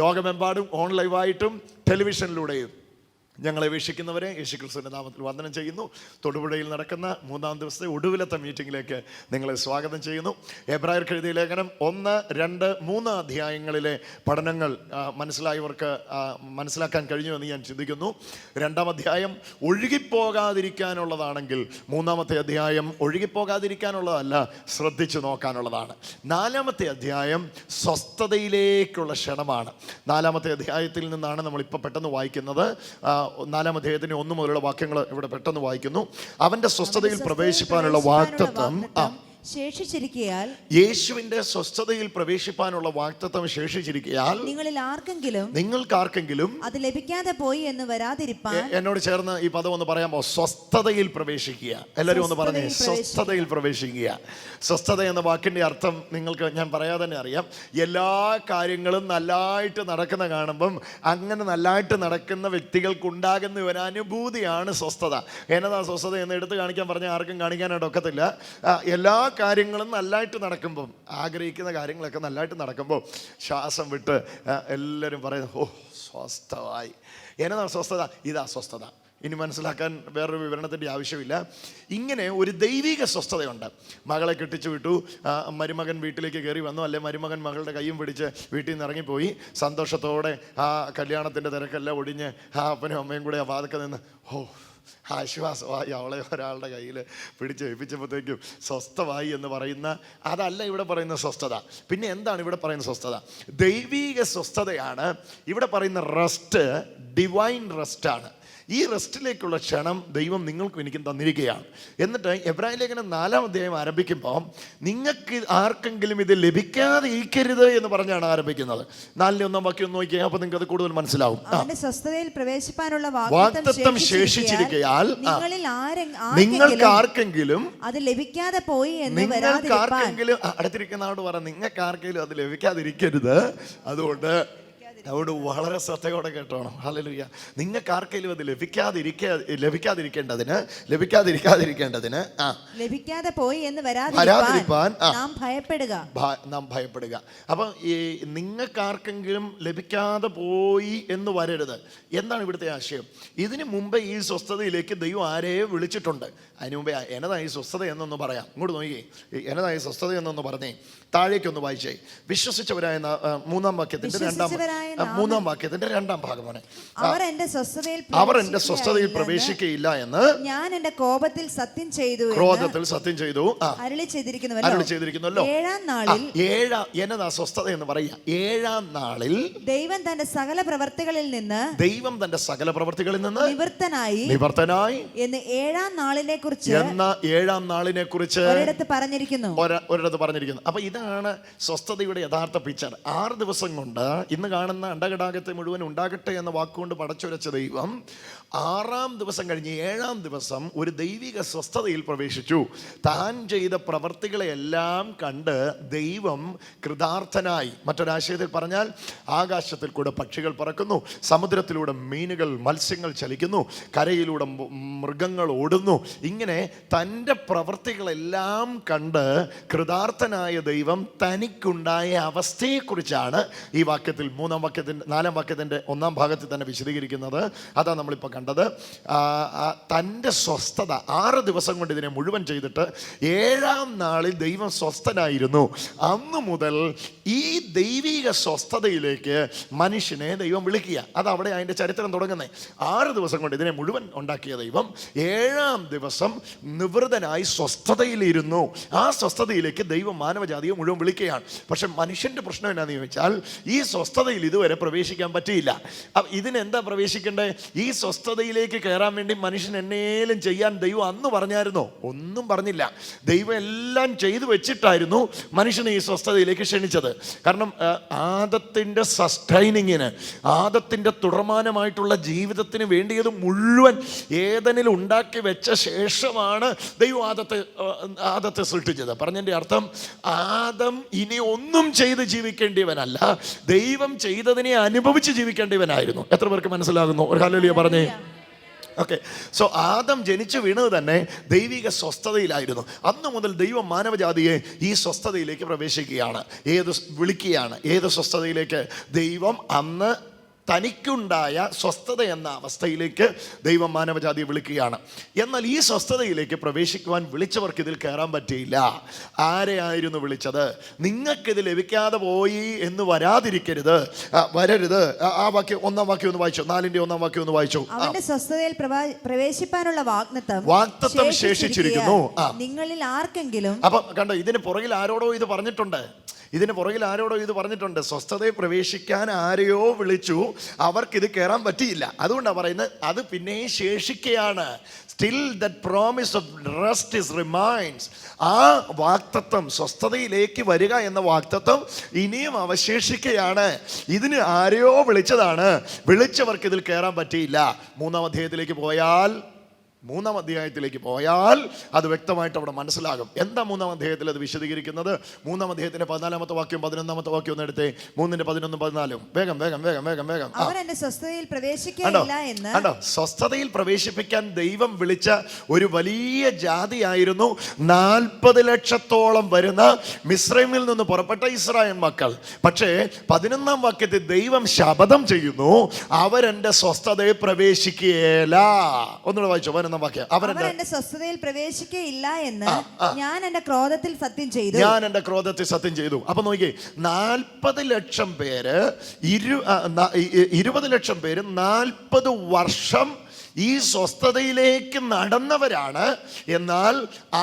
ലോകമെമ്പാടും ഓൺ ലൈവായിട്ടും ടെലിവിഷനിലൂടെയും ഞങ്ങളെ വീക്ഷിക്കുന്നവരെ യേശുക്രിസ്തുവിന്റെ നാമത്തിൽ വന്ദനം ചെയ്യുന്നു. തൊടുപുഴയിൽ നടക്കുന്ന 3-ാം ദിവസത്തെ ഒടുവിലത്തെ മീറ്റിംഗിലേക്ക് നിങ്ങളെ സ്വാഗതം ചെയ്യുന്നു. എബ്രായർക്ക് എഴുതിയ ലേഖനം 1, 2, 3 അധ്യായങ്ങളിലെ പഠനങ്ങൾ മനസ്സിലായവർക്ക് മനസ്സിലാക്കാൻ കഴിഞ്ഞു എന്ന് ഞാൻ ചിന്തിക്കുന്നു. 2-ാം അധ്യായം ഒഴുകിപ്പോകാതിരിക്കാനുള്ളതാണെങ്കിൽ 3-ാമത്തെ അധ്യായം ഒഴുകിപ്പോകാതിരിക്കാനുള്ളതല്ല, ശ്രദ്ധിച്ചു നോക്കാനുള്ളതാണ്. 4-ാമത്തെ അധ്യായം സ്വസ്ഥതയിലേക്കുള്ള ക്ഷണമാണ്. 4-ാമത്തെ അധ്യായത്തിൽ നിന്നാണ് നമ്മളിപ്പോൾ പെട്ടെന്ന് വായിക്കുന്നത്. 4-ാം അധ്യായത്തിന്റെ 1 മുതലുള്ള വാക്യങ്ങൾ ഇവിടെ പെട്ടെന്ന് വായിക്കുന്നു. അവന്റെ സ്വസ്ഥതയിൽ പ്രവേശിപ്പാനുള്ള വാഗ്ദത്തം ശേഷിച്ചിരിക്കയാൽ, യേശുവിന്റെ സ്വസ്ഥതയിൽ പ്രവേശിപ്പാനുള്ള വാഗ്ദത്തം ശേഷിച്ചിരിക്കയാൽ നിങ്ങൾക്കാർക്കെങ്കിലും അത് ലഭിക്കാതെ പോയി എന്ന് വരാതിരിപ്പാൻ. എന്നോട് ചേർന്ന് ഈ പദം ഒന്ന് പറയാമോ? സ്വസ്ഥതയിൽ പ്രവേശിക്കുക. എല്ലാവരും ഒന്ന് പറഞ്ഞേ, സ്വസ്ഥതയിൽ പ്രവേശിക്കുക. സ്വസ്ഥത എന്ന വാക്കിന്റെ അർത്ഥം നിങ്ങൾക്ക് ഞാൻ പറയാതെ തന്നെ അറിയാം. എല്ലാ കാര്യങ്ങളും നല്ലതായിട്ട് നടക്കുന്ന കാണുമ്പം അങ്ങനെ നല്ലതായിട്ട് നടക്കുന്ന വ്യക്തികൾക്കുണ്ടാകുന്ന ഒരു അനുഭൂതിയാണ് സ്വസ്ഥത. എന്നതാ സ്വസ്ഥത എന്ന് എടുത്ത് കാണിക്കാൻ പറഞ്ഞാൽ ആർക്കും കാണിക്കാനായിട്ട് ഒക്കത്തില്ല. എല്ലാ കാര്യങ്ങളും നല്ലതായിട്ട് നടക്കുമ്പം, ആഗ്രഹിക്കുന്ന കാര്യങ്ങളൊക്കെ നല്ലതായിട്ട് നടക്കുമ്പോൾ ശ്വാസം വിട്ട് എല്ലാവരും പറയുന്നു, ഓ സ്വസ്ഥമായി. എന്നതാ സ്വസ്ഥത? ഇതാ സ്വസ്ഥത. ഇനി മനസ്സിലാക്കാൻ വേറൊരു വിവരണത്തിൻ്റെ ആവശ്യമില്ല. ഇങ്ങനെ ഒരു ദൈവിക സ്വസ്ഥതയുണ്ട്. മകളെ കെട്ടിച്ചു വിട്ടു, മരുമകൻ വീട്ടിലേക്ക് കയറി വന്നു, അല്ലെ മരുമകൻ മകളുടെ കയ്യും പിടിച്ച് വീട്ടിൽ നിന്ന് ഇറങ്ങിപ്പോയി. സന്തോഷത്തോടെ ആ കല്യാണത്തിൻ്റെ തിരക്കെല്ലാം ഒടിഞ്ഞ് അപ്പനും അമ്മയും കൂടെ ആ വാതിൽക്കൽ നിന്ന് ആശ്വാസമായി അവളെ ഒരാളുടെ കയ്യിൽ പിടിച്ച് ഏൽപ്പിച്ചപ്പോഴത്തേക്കും സ്വസ്ഥമായി എന്ന് പറയുന്ന അതല്ല ഇവിടെ പറയുന്ന സ്വസ്ഥത. പിന്നെ എന്താണ് ഇവിടെ പറയുന്ന സ്വസ്ഥത? ദൈവീക സ്വസ്ഥതയാണ് ഇവിടെ പറയുന്ന റെസ്റ്റ്. ഡിവൈൻ റെസ്റ്റാണ്. ഈ റെസ്റ്റിലേക്കുള്ള ക്ഷണം ദൈവം നിങ്ങൾക്കും എനിക്കും തന്നിരിക്കുകയാണ്. എന്നിട്ട് എബ്രായ ലേഖനം 4-ാം അധ്യായം ആരംഭിക്കുമ്പോൾ നിങ്ങൾക്ക് ആർക്കെങ്കിലും ഇത് ലഭിക്കാതെ ഇരിക്കരുത് എന്ന് പറഞ്ഞാണ് ആരംഭിക്കുന്നത്. 4-ാം വാക്യം ഒന്ന് നോക്കിയാൽ അപ്പോൾ നിങ്ങൾക്ക് അത് കൂടുതൽ മനസ്സിലാവും. സ്വസ്ഥതയിൽ പ്രവേശിപ്പാനുള്ള വാഗ്ദത്തം ശേഷിച്ചിരിക്കയാൽ നിങ്ങൾക്ക് ആർക്കെങ്കിലും അത് ലഭിക്കാതെ പോയി എന്ന് നിങ്ങൾക്ക് ആർക്കെങ്കിലും അടുത്തിരിക്കുന്ന ആളോട് പറ, നിങ്ങൾക്ക് ആർക്കെങ്കിലും അത് ലഭിക്കാതിരിക്കരുത്. അതുകൊണ്ട് വളരെ ശ്രദ്ധയോടെ കേട്ടോണം. ഹല്ലേലൂയ. നിങ്ങൾക്ക് ആർക്കെങ്കിലും അത് ലഭിക്കാതിരിക്കേണ്ടതിന് ലഭിക്കാതെ പോയി എന്ന് വരാതിരിപ്പാൻ നാം ഭയപ്പെടുക. അപ്പം ഈ നിങ്ങൾക്ക് ആർക്കെങ്കിലും ലഭിക്കാതെ പോയി എന്ന് വരരുത്. എന്താണ് ഇവിടുത്തെ ആശയം? ഇതിനു മുമ്പേ ഈ സ്വസ്ഥതയിലേക്ക് ദൈവം ആരെയും വിളിച്ചിട്ടുണ്ട്. അതിനു മുമ്പേ എന്നതായി സ്വസ്ഥത എന്നൊന്ന് പറയാം. ഇങ്ങോട്ട് നോക്കിയേ, എന്നതായി സ്വസ്ഥത എന്നൊന്ന് പറഞ്ഞേ. താഴേക്കൊന്ന് വായിച്ചേ. വിശ്വസിച്ചവരായ 3-ാം വാക്യത്തിന്റെ 3-ാം വാക്യത്തിന്റെ 2-ാം ഭാഗമാണ്. അവർ എന്റെ സ്വസ്ഥതയിൽ പ്രവേശിക്കയില്ല എന്ന് ഞാൻ എന്റെ ക്രോധത്തിൽ സത്യം ചെയ്തു അരുളി ചെയ്തിരിക്കുന്നുവല്ലോ. 7-ാം നാളിൽ എന്നതാ സ്വസ്ഥത എന്ന് പറയുക? 7-ാം നാളിൽ ദൈവം തന്റെ സകല പ്രവർത്തികളിൽ നിന്ന് നിവൃത്തനായി എന്ന് 7-ാം നാളിനെ കുറിച്ച് ഒരിടത്ത് പറഞ്ഞിരിക്കുന്നു. അപ്പൊ ഇതാണ് സ്വസ്ഥതയുടെ യഥാർത്ഥ പിക്ചർ. 6 ദിവസം കൊണ്ട് ഇന്ന് കാണുന്ന അണ്ടകടാകത്തെ മുഴുവൻ ഉണ്ടാകട്ടെ എന്ന വാക്കുകൊണ്ട് പടച്ചുരച്ച ദൈവം 6-ാം ദിവസം കഴിഞ്ഞ് 7-ാം ദിവസം ഒരു ദൈവിക സ്വസ്ഥതയിൽ പ്രവേശിച്ചു. താൻ ചെയ്ത പ്രവർത്തികളെല്ലാം കണ്ട് ദൈവം കൃതാർത്ഥനായി. മറ്റൊരാശയത്തിൽ പറഞ്ഞാൽ ആകാശത്തിൽ കൂടെ പക്ഷികൾ പറക്കുന്നു, സമുദ്രത്തിലൂടെ മത്സ്യങ്ങൾ ചലിക്കുന്നു, കരയിലൂടെ മൃഗങ്ങൾ ഓടുന്നു. ഇങ്ങനെ തൻ്റെ പ്രവർത്തികളെല്ലാം കണ്ട് കൃതാർത്ഥനായ ദൈവം തനിക്കുണ്ടായ അവസ്ഥയെക്കുറിച്ചാണ് ഈ വാക്യത്തിൽ 4-ാം വാക്യത്തിൻ്റെ 1-ാം ഭാഗത്തിൽ തന്നെ വിശദീകരിക്കുന്നത്. അതാണ് നമ്മളിപ്പോൾ കണ്ടത്. തൻ്റെ സ്വസ്ഥത 6 ദിവസം കൊണ്ട് ഇതിനെ മുഴുവൻ ചെയ്തിട്ട് 7-ാം നാളിൽ ദൈവം സ്വസ്ഥനായിരുന്നു. അന്നു മുതൽ ഈ ദൈവിക സ്വസ്ഥതയിലേക്ക് മനുഷ്യനെ ദൈവം വിളിക്കുക. അതവിടെ അതിൻ്റെ ചരിത്രം തുടങ്ങുന്നത്. 6 ദിവസം കൊണ്ട് ഇതിനെ മുഴുവൻ ഉണ്ടാക്കിയ ദൈവം 7-ാം ദിവസം നിവൃതനായി സ്വസ്ഥതയിലിരുന്നു. ആ സ്വസ്ഥതയിലേക്ക് ദൈവം മാനവജാതിയെ മുഴുവൻ വിളിക്കുകയാണ്. പക്ഷെ മനുഷ്യൻ്റെ പ്രശ്നം എന്നാന്ന് ചോദിച്ചാൽ ഈ സ്വസ്ഥതയിൽ ഇതുവരെ പ്രവേശിക്കാൻ പറ്റിയില്ല. ഇതിനെന്താ പ്രവേശിക്കേണ്ടത്? ഈ സ്വസ്ഥതയിലേക്ക് കയറാൻ വേണ്ടി മനുഷ്യൻ എന്നേലും ചെയ്യാൻ ദൈവം അന്ന് പറഞ്ഞായിരുന്നോ? ഒന്നും പറഞ്ഞില്ല. ദൈവം എല്ലാം ചെയ്തു വെച്ചിട്ടായിരുന്നു മനുഷ്യനെ ഈ സ്വസ്ഥതയിലേക്ക് ക്ഷണിച്ചത്. കാരണം ആദത്തിൻ്റെ സസ്റ്റൈനിങ്ങിന്, ആദത്തിൻ്റെ തുടർമാനമായിട്ടുള്ള ജീവിതത്തിന് വേണ്ടിയത് മുഴുവൻ ഏദനിൽ ഉണ്ടാക്കി വെച്ച ശേഷമാണ് ദൈവം ആദത്തെ സൃഷ്ടിച്ചത്. പറഞ്ഞതിൻ്റെ അർത്ഥം ആദം ഇനി ഒന്നും ചെയ്ത് ജീവിക്കേണ്ടിയവനല്ല, ദൈവം ചെയ്തതിനെ അനുഭവിച്ച് ജീവിക്കേണ്ടിയവനായിരുന്നു. എത്ര പേർക്ക് മനസ്സിലാകുന്നു? ഒരു ഹല്ലേലൂയ പറഞ്ഞേ. ഓക്കെ. സോ ആദം ജനിച്ചു വീണത് തന്നെ ദൈവിക സ്വസ്ഥതയിലായിരുന്നു. അന്ന് മുതൽ ദൈവം മാനവജാതിയെ ഈ സ്വസ്ഥതയിലേക്ക് പ്രവേശിക്കുകയാണ്. വിളിക്കുകയാണ്. ഏത് സ്വസ്ഥതയിലേക്ക്? ദൈവം അന്ന് തനിക്കുണ്ടായ സ്വസ്ഥത എന്ന അവസ്ഥയിലേക്ക് ദൈവം മാനവജാതിയെ വിളിക്കുകയാണ്. എന്നാൽ ഈ സ്വസ്ഥതയിലേക്ക് പ്രവേശിക്കുവാൻ വിളിച്ചവർക്ക് ഇതിൽ കയറാൻ പറ്റിയില്ല. ആരെയായിരുന്നു വിളിച്ചത്? നിങ്ങൾക്കിത് ലഭിക്കാതെ പോയി എന്ന് വരരുത്. ആ വാക്യം, ഒന്നാം വാക്യം ഒന്ന് വായിച്ചു. 4-ന്റെ 1-ാം വാക്യം ഒന്ന് വായിച്ചു. അവന്റെ സ്വസ്ഥതയിൽ പ്രവേശിപ്പാനുള്ള വാഗ്ദത്തം ശേഷിച്ചിരിക്കുന്നു. നിങ്ങളിൽ ആർക്കെങ്കിലും. അപ്പൊ കണ്ടോ, ഇതിന് പുറകിൽ ആരോടോ ഇത് പറഞ്ഞിട്ടുണ്ട്. സ്വസ്ഥതയെ പ്രവേശിക്കാൻ ആരെയോ വിളിച്ചു, അവർക്കിത് കയറാൻ പറ്റിയില്ല. അതുകൊണ്ടാണ് പറയുന്നത് അത് പിന്നെയും ശേഷിക്കുകയാണ്. Still that promise of rest is remains. ആ വാഗ്ദത്തം, സ്വസ്ഥതയിലേക്ക് വരിക എന്ന വാഗ്ദത്തം ഇനിയും അവശേഷിക്കുകയാണ്. ഇതിന് ആരെയോ വിളിച്ചവർക്ക് ഇതിൽ കയറാൻ പറ്റിയില്ല. 3-ാം അധ്യായത്തിലേക്ക് പോയാൽ അത് വ്യക്തമായിട്ട് അവിടെ മനസ്സിലാകും. എന്താ 3-ാം അധ്യായത്തിൽ അത് വിശദീകരിക്കുന്നത്? 3-ാം അധ്യായത്തിന്റെ 14-ാമത്തെ വാക്യം 11-ാമത്തെ വാക്യം ഒന്ന് എടുത്തേ. 3-ന്റെ 11-ഉം 14-ഉം വേഗം. കണ്ടോ, സ്വസ്ഥതയിൽ പ്രവേശിപ്പിക്കാൻ ദൈവം വിളിച്ച ഒരു വലിയ ജാതിയായിരുന്നു 40 ലക്ഷത്തോളം വരുന്ന മിസ്രൈമിൽ നിന്ന് പുറപ്പെട്ട ഇസ്രായേൽ മക്കൾ. പക്ഷേ 11-ാം വാക്യത്തിൽ ദൈവം ശപഥം ചെയ്യുന്നു, അവരെന്റെ സ്വസ്ഥതയെ പ്രവേശിക്കുകയില്ല. ഒന്നുകൂടെ വായിച്ചോ. അവൻ എന്റെ സ്വസ്ഥതയിൽ പ്രവേശിക്കുകയില്ല എന്ന് ഞാൻ എന്റെ ക്രോധത്തിൽ സത്യം ചെയ്തു. അപ്പൊ നോക്കിയേ, 40 ലക്ഷം പേര് 20 ലക്ഷം പേര് 40 വർഷം ഈ സ്വസ്ഥതയിലേക്ക് നടന്നവരാണ്. എന്നാൽ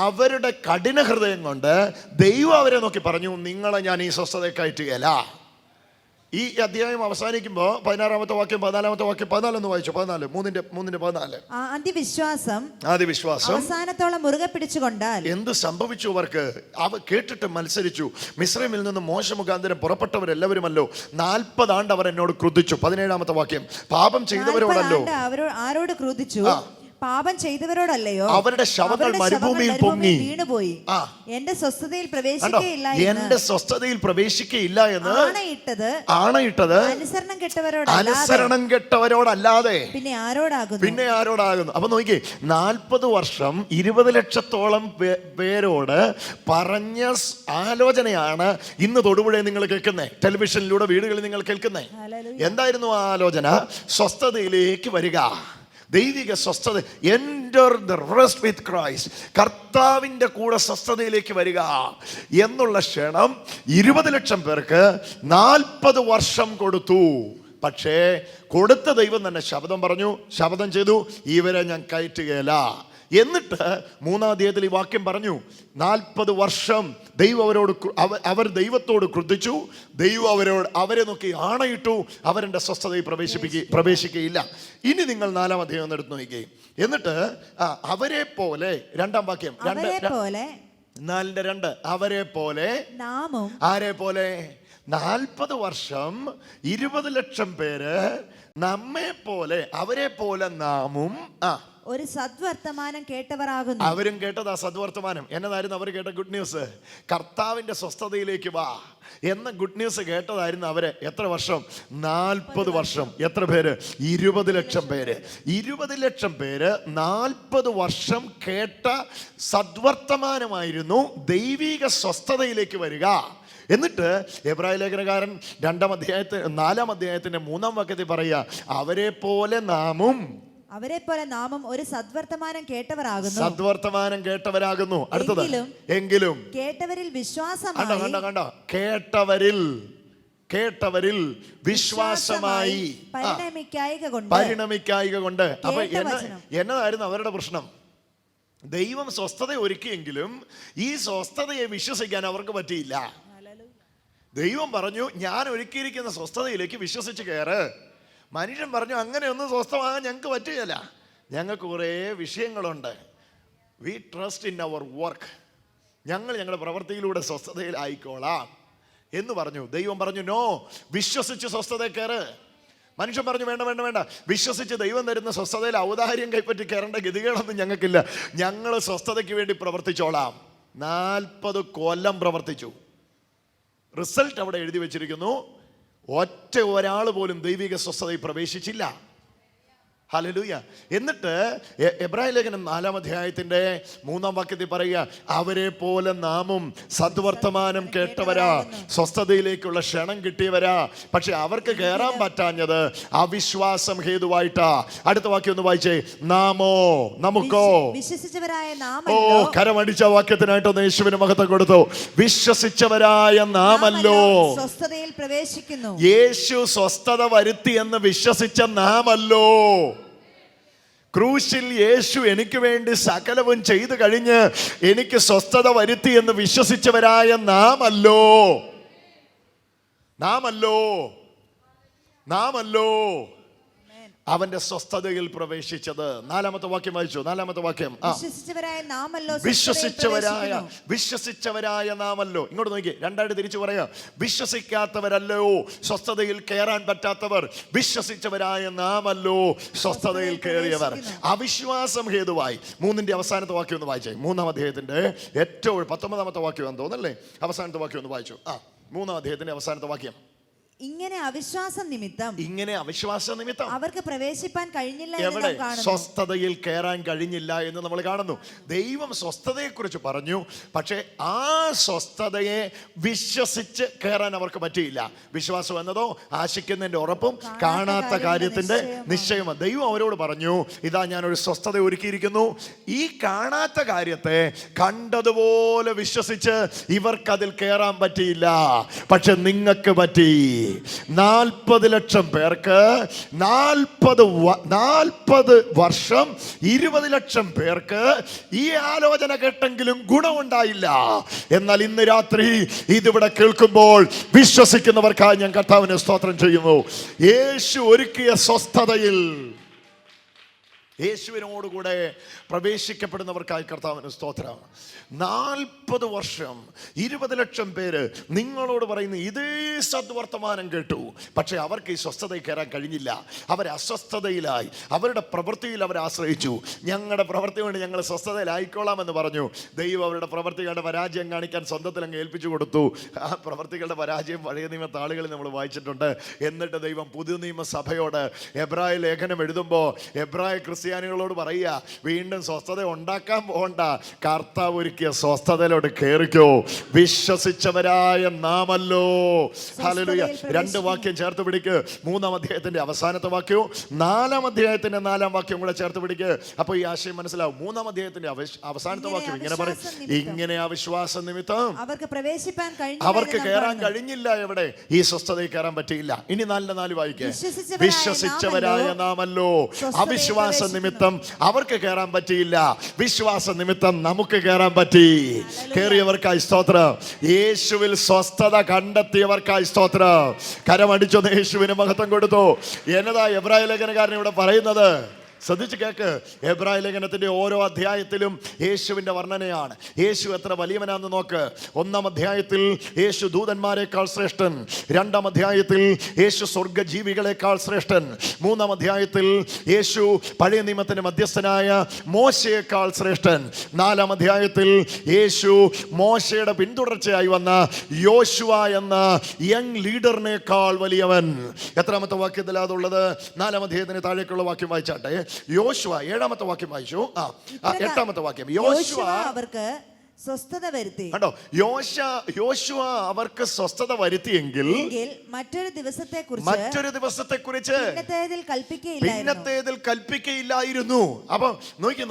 അവരുടെ കഠിന ഹൃദയം കൊണ്ട് ദൈവം അവരെ നോക്കി പറഞ്ഞു, നിങ്ങളെ ഞാൻ ഈ സ്വസ്ഥതയെ കയറ്റുകയില്ല. ഈ അധ്യായം അവസാനിക്കുമ്പോൾ 16-ാമത്തെ വാക്യം 14-ാമത്തെ വാക്യം 14 ഒന്ന് വായിച്ചു. 14, 3-ന്റെ 14. അതിവിശ്വാസം അവസാനത്തോളം മുറുകെ പിടിച്ചുകൊണ്ടാൽ എന്ത് സംഭവിച്ചു? അവർക്ക് കേട്ടിട്ട് മത്സരിച്ചു. മിസ്രൈമിൽ നിന്ന് മോശ മുഖാന്തരം പുറപ്പെട്ടവരെല്ലാവരുമല്ലോ 40 ആണ്ട് അവർ എന്നോട് ക്രുദ്ധിച്ചു. 17-ാമത്തെ വാക്യം. പാപം ചെയ്തവരോടല്ലോ. അവരോട് ക്രുദ്ധിച്ചു. പാപം ചെയ്തവരോടല്ലയോ? അവരുടെ ശവങ്ങൾ മരുഭൂമിയിൽ പൊങ്ങി വീണുപോയി. എന്റെ സ്വസ്ഥതയിൽ പ്രവേശിക്കയില്ല എന്ന് ആണയിട്ടത് അനുസരണം കെട്ടവരോടല്ലാതെ പിന്നെ ആരോടാകുന്നു? അപ്പൊ നോക്കിയേ, 40 വർഷം 20 ലക്ഷത്തോളം പേരോട് പറഞ്ഞ ആലോചനയാണ് ഇന്ന് തൊടുപുഴയിൽ നിങ്ങൾ കേൾക്കുന്നത്, ടെലിവിഷനിലൂടെ വീടുകളിൽ നിങ്ങൾ കേൾക്കുന്നത്. എന്തായിരുന്നു ആ ആലോചന? സ്വസ്ഥതയിലേക്ക് വരിക, ദൈവിക സ്വസ്ഥത. Enter the rest with Christ. കർത്താവിൻ്റെ കൂടെ സ്വസ്ഥതയിലേക്ക് വരിക എന്നുള്ള ക്ഷണം 20 ലക്ഷം പേർക്ക് 40 വർഷം കൊടുത്തു. പക്ഷേ കൊടുത്ത ദൈവം തന്നെ ശപഥം ചെയ്തു, ഇവരെ ഞാൻ കയറ്റുകയില്ല. എന്നിട്ട് 3-ാം അധ്യായത്തിൽ ഈ വാക്യം പറഞ്ഞു, 40 വർഷം അവർ ദൈവത്തോട് ക്രുദ്ധിച്ചു. ദൈവം അവരെ നോക്കി ആണയിട്ടു, അവരുടെ സ്വസ്ഥതയിൽ പ്രവേശിക്കുകയില്ല. ഇനി നിങ്ങൾ 4-ാം അധ്യായം ഒന്ന് എടുത്ത് നോക്കിയേ. എന്നിട്ട് അവരെ പോലെ 2-ാം വാക്യം 4-ന്റെ 2 അവരെ പോലെ നാമും. ആരെ പോലെ? 40 വർഷം 20 ലക്ഷം പേര് നമ്മെ പോലെ, അവരെ പോലെ നാമും ഒരു സദ്വർത്തമാനം കേട്ടവരാകുന്നു. അവരും കേട്ടത് ആ സദ്വർത്തമാനം. എന്നതായിരുന്നു അവർ കേട്ട ഗുഡ് ന്യൂസ്? കർത്താവിന്റെ സ്വസ്ഥതയിലേക്ക് വാ എന്ന ഗുഡ് ന്യൂസ് കേട്ടതായിരുന്നു അവര്. എത്ര വർഷം? 40 വർഷം. എത്ര പേര്? 20 ലക്ഷം പേര്. 20 ലക്ഷം പേര് 40 വർഷം കേട്ട സദ്വർത്തമാനമായിരുന്നു ദൈവിക സ്വസ്ഥതയിലേക്ക് വരിക. എന്നിട്ട് എബ്രായ ലേഖനകാരൻ 4-ാം അധ്യായത്തിന്റെ 3-ാം വാക്യത്തിൽ പറയുക, അവരെ പോലെ നാമും ഒരു സദ്വർത്തമാനം കേട്ടവരാകുന്നു. അടുത്തത്, എങ്കിലും കേട്ടവരിൽ കേട്ടവരിൽ വിശ്വാസമായി പരിണമിക്കായിക കൊണ്ട്. അപ്പൊ എന്നതായിരുന്നു അവരുടെ പ്രശ്നം? ദൈവം സ്വസ്ഥത ഒരുക്കിയെങ്കിലും ഈ സ്വസ്ഥതയെ വിശ്വസിക്കാൻ അവർക്ക് പറ്റിയില്ല. ദൈവം പറഞ്ഞു, ഞാൻ ഒരുക്കിയിരിക്കുന്ന സ്വസ്ഥതയിലേക്ക് വിശ്വസിച്ച് കയറ്. മനുഷ്യൻ പറഞ്ഞു, അങ്ങനെയൊന്നും സ്വസ്ഥമാകാൻ ഞങ്ങൾക്ക് പറ്റുകയില്ല, ഞങ്ങൾക്ക് കുറേ വിഷയങ്ങളുണ്ട്. We trust in our work. ഞങ്ങളുടെ പ്രവൃത്തിയിലൂടെ സ്വസ്ഥതയിൽ ആയിക്കോളാം എന്ന് പറഞ്ഞു. ദൈവം പറഞ്ഞു, നോ, വിശ്വസിച്ച് സ്വസ്ഥതയിൽ കയറ്. മനുഷ്യൻ പറഞ്ഞു, വേണ്ട, വിശ്വസിച്ച് ദൈവം തരുന്ന സ്വസ്ഥതയിൽ ഔദാര്യം കൈപ്പറ്റി കയറേണ്ട ഗതികളൊന്നും ഞങ്ങൾക്കില്ല, ഞങ്ങൾ സ്വസ്ഥതയ്ക്ക് വേണ്ടി പ്രവർത്തിച്ചോളാം. 40 കൊല്ലം പ്രവർത്തിച്ചു. റിസൾട്ട് അവിടെ എഴുതി വെച്ചിരിക്കുന്നു. ഒരാൾ പോലും ദൈവിക സ്വസ്ഥതയിൽ പ്രവേശിച്ചില്ല. ഹല്ലേലൂയ. എന്നിട്ട് എബ്രായ ലേഖനം 4-ാം അധ്യായത്തിന്റെ 3-ാം വാക്യത്തിൽ പറയുക, അവരെ പോലെ നാമും സദ്വർത്തമാനം കേട്ടവരാ, സ്വസ്ഥതയിലേക്കുള്ള ക്ഷണം കിട്ടിയവരാ, പക്ഷെ അവർക്ക് കയറാൻ പറ്റാഞ്ഞത് അവിശ്വാസം ഹേതുവായിട്ടാ. അടുത്ത വാക്യം ഒന്ന് വായിച്ചേ. നാമോ, നമുക്കോ, വിശ്വസിച്ചവരായ ഓ കരമടിച്ച വാക്യത്തിനായിട്ടൊന്ന് യേശുവിന് മഹത്വം കൊടുത്തു. വിശ്വസിച്ചവരായ നാമല്ലോ സ്വസ്ഥതയിൽ പ്രവേശിക്കുന്നു. യേശു സ്വസ്ഥത വരുത്തി എന്ന് വിശ്വസിച്ച നാമല്ലോ. ക്രൂശിൽ യേശു എനിക്ക് വേണ്ടി സകലവും ചെയ്തു കഴിഞ്ഞ് എനിക്ക് സ്വസ്ഥത വരുത്തി എന്ന് വിശ്വസിച്ചവരായ നാമല്ലോ. അവന്റെ സ്വസ്ഥതയിൽ പ്രവേശിച്ചത്. 4-ാമത്തെ വാക്യം വായിച്ചു. 4-ാമത്തെ വാക്യം. വിശ്വസിച്ചവരായ നാമല്ലോ. ഇങ്ങോട്ട് നോക്കി, രണ്ടായിട്ട് തിരിച്ചു പറയാം. വിശ്വസിക്കാത്തവരല്ലോ സ്വസ്ഥതയിൽ കയറാൻ പറ്റാത്തവർ, വിശ്വസിച്ചവരായ നാമല്ലോ സ്വസ്ഥതയിൽ കയറിയവർ. അവിശ്വാസം ഹേതുവായി 3-ന്റെ അവസാനത്തെ വാക്യം ഒന്ന് വായിച്ചേ. 3-ാം അധ്യായത്തിന്റെ ഏറ്റവും 19-ാമത്തെ വാക്യം എന്ന് തോന്നല്ലേ, അവസാനത്തെ വാക്യം ഒന്ന് വായിച്ചു. 3-ാം അധ്യായത്തിന്റെ അവസാനത്തെ വാക്യം. ഇങ്ങനെ അവിശ്വാസം നിമിത്തം അവർക്ക് പ്രവേശിപ്പാൻ കഴിഞ്ഞില്ല എന്ന് നാം കാണുന്നു. സ്വസ്ഥതയിൽ കയറാൻ കഴിഞ്ഞില്ല എന്ന് നമ്മൾ കാണുന്നു. ദൈവം സ്വസ്ഥതയെക്കുറിച്ച് പറഞ്ഞു, പക്ഷേ ആ സ്വസ്ഥതയെ വിശ്വസിച്ച് കയറാൻ അവർക്ക് പറ്റിയില്ല. വിശ്വാസം എന്നതോ ആശിക്കുന്നതിന്റെ ഉറപ്പും കാണാത്ത കാര്യത്തിന്റെ നിശ്ചയമാണ്. ദൈവം അവരോട് പറഞ്ഞു, ഇതാ ഞാനൊരു സ്വസ്ഥത ഒരുക്കിയിരിക്കുന്നു. ഈ കാണാത്ത കാര്യത്തെ കണ്ടതുപോലെ വിശ്വസിച്ച് ഇവർക്കതിൽ കയറാൻ പറ്റിയില്ല, പക്ഷെ നിങ്ങൾക്ക് പറ്റി. 40 ലക്ഷം പേർക്ക് 40 വർഷം 20 ലക്ഷം പേർക്ക് ഈ ആലോചന കേട്ടെങ്കിലും ഗുണമുണ്ടായില്ല. എന്നാൽ ഇന്ന് രാത്രി ഇതിവിടെ കേൾക്കുമ്പോൾ വിശ്വസിക്കുന്നവർക്കായി ഞാൻ കർത്താവിനെ സ്തോത്രം ചെയ്യുന്നു. യേശു ഒരുക്കിയ സ്വസ്ഥതയിൽ യേശുവിനോടുകൂടെ പ്രവേശിക്കപ്പെടുന്നവർക്കായി കർത്താവിന് സ്തോത്രം. 40 വർഷം 20 ലക്ഷം പേര് നിങ്ങളോട് പറയുന്ന ഇതേ സദ്വർത്തമാനം കേട്ടു, പക്ഷെ അവർക്ക് ഈ സ്വസ്ഥതയിൽ കയറാൻ കഴിഞ്ഞില്ല. അവർ അസ്വസ്ഥതയിലായി, അവരുടെ പ്രവൃത്തിയിൽ അവർ ആശ്രയിച്ചു. ഞങ്ങളുടെ പ്രവൃത്തി കൊണ്ട് ഞങ്ങൾ സ്വസ്ഥതയിലായിക്കോളാമെന്ന് പറഞ്ഞു. ദൈവം അവരുടെ പ്രവൃത്തികളുടെ പരാജയം കാണിക്കാൻ സ്വന്തത്തിൽ അങ്ങ് ഏൽപ്പിച്ചു കൊടുത്തു. ആ പ്രവൃത്തികളുടെ പരാജയം പഴയ നിയമ താളുകളിൽ നമ്മൾ വായിച്ചിട്ടുണ്ട്. എന്നിട്ട് ദൈവം പുതിയ നിയമസഭയോട് എബ്രായ ലേഖനം എഴുതുമ്പോൾ എബ്രായ ക്രിസ്ത്യാനികളോട് പറയുക, വീണ്ടും സ്വസ്ഥത ഉണ്ടാക്കാൻ പോകണ്ട, കർത്താവ് ഒരുക്കിയ സ്വസ്ഥതയിലോട്ട് കയറിക്കോ. വിശ്വസിച്ചവരായ നാമല്ലോ. ഹല്ലേലൂയ. 2 വാക്യം ചേർത്ത് പിടിക്ക്. 3-ാം അധ്യായത്തിന്റെ അവസാനത്തെ വാക്യവും 4-ാം അധ്യായത്തിന്റെ 4-ാം വാക്യം കൂടെ ചേർത്ത് പിടിക്ക്. അപ്പൊ ഈ ആശയം മനസ്സിലാവും. 3-ാം അധ്യായത്തിന്റെ അവസാനത്തെ വാക്യം ഇങ്ങനെ പറയും, ഇങ്ങനെ അവിശ്വാസ നിമിത്തം അവർക്ക് കയറാൻ കഴിഞ്ഞില്ല. എവിടെ? ഈ സ്വസ്ഥതയിൽ കയറാൻ പറ്റിയില്ല. ഇനി 4-4 വായിക്കേ. വിശ്വസിച്ചവരായ നാമല്ലോ. അവിശ്വാസ നിമിത്തം അവർക്ക് കയറാൻ പറ്റിയില്ല, വിശ്വാസ നിമിത്തം നമുക്ക് കയറാൻ പറ്റി. കയറിയവർക്കായി സ്തോത്രം. യേശുവിൽ സ്വസ്ഥത കണ്ടെത്തിയവർക്കായി സ്തോത്രം. കരമടിച്ചൊന്ന് യേശുവിന് മഹത്വം കൊടുത്തു. എന്നതാ എബ്രായ ലേഖനകാരൻ ഇവിടെ പറയുന്നത്? ശ്രദ്ധിച്ച് കേക്ക്. എബ്രായ ലേഖനത്തിന്റെ ഓരോ അധ്യായത്തിലും യേശുവിന്റെ വർണ്ണനയാണ്. യേശു എത്ര വലിയവനാന്ന് നോക്ക്. 1-ാം അധ്യായത്തിൽ യേശു ദൂതന്മാരെക്കാൾ ശ്രേഷ്ഠൻ. 2-ാം അധ്യായത്തിൽ യേശു സ്വർഗജീവികളെക്കാൾ ശ്രേഷ്ഠൻ. 3-ാം അധ്യായത്തിൽ യേശു പഴയ നിയമത്തിന്റെ മധ്യസ്ഥനായ മോശയേക്കാൾ ശ്രേഷ്ഠൻ. 4-ാം അധ്യായത്തിൽ യേശു മോശയുടെ പിന്തുടർച്ചയായി വന്ന യോശുവ എന്ന യങ് ലീഡറിനേക്കാൾ വലിയവൻ. എത്രാമത്തെ വാക്യത്തിലാണ് അതുള്ളത്? 4-ാം അധ്യായത്തിന് താഴേക്കുള്ള വാക്യം വായിച്ചാട്ടെ. യോശുവ 7-ാമത്തെ വാക്യം വായിച്ചു. 8-ാമത്തെ വാക്യം. യോശുവ അവർക്ക് സ്വസ്ഥത വരുത്തി. കണ്ടോ? യോശുവ അവർക്ക് സ്വസ്ഥത വരുത്തിയെങ്കിൽ മറ്റൊരു ദിവസത്തെക്കുറിച്ച് പിന്നത്തേതിൽ കൽപ്പിക്കയില്ലായിരുന്നു. അപ്പൊ നോക്കി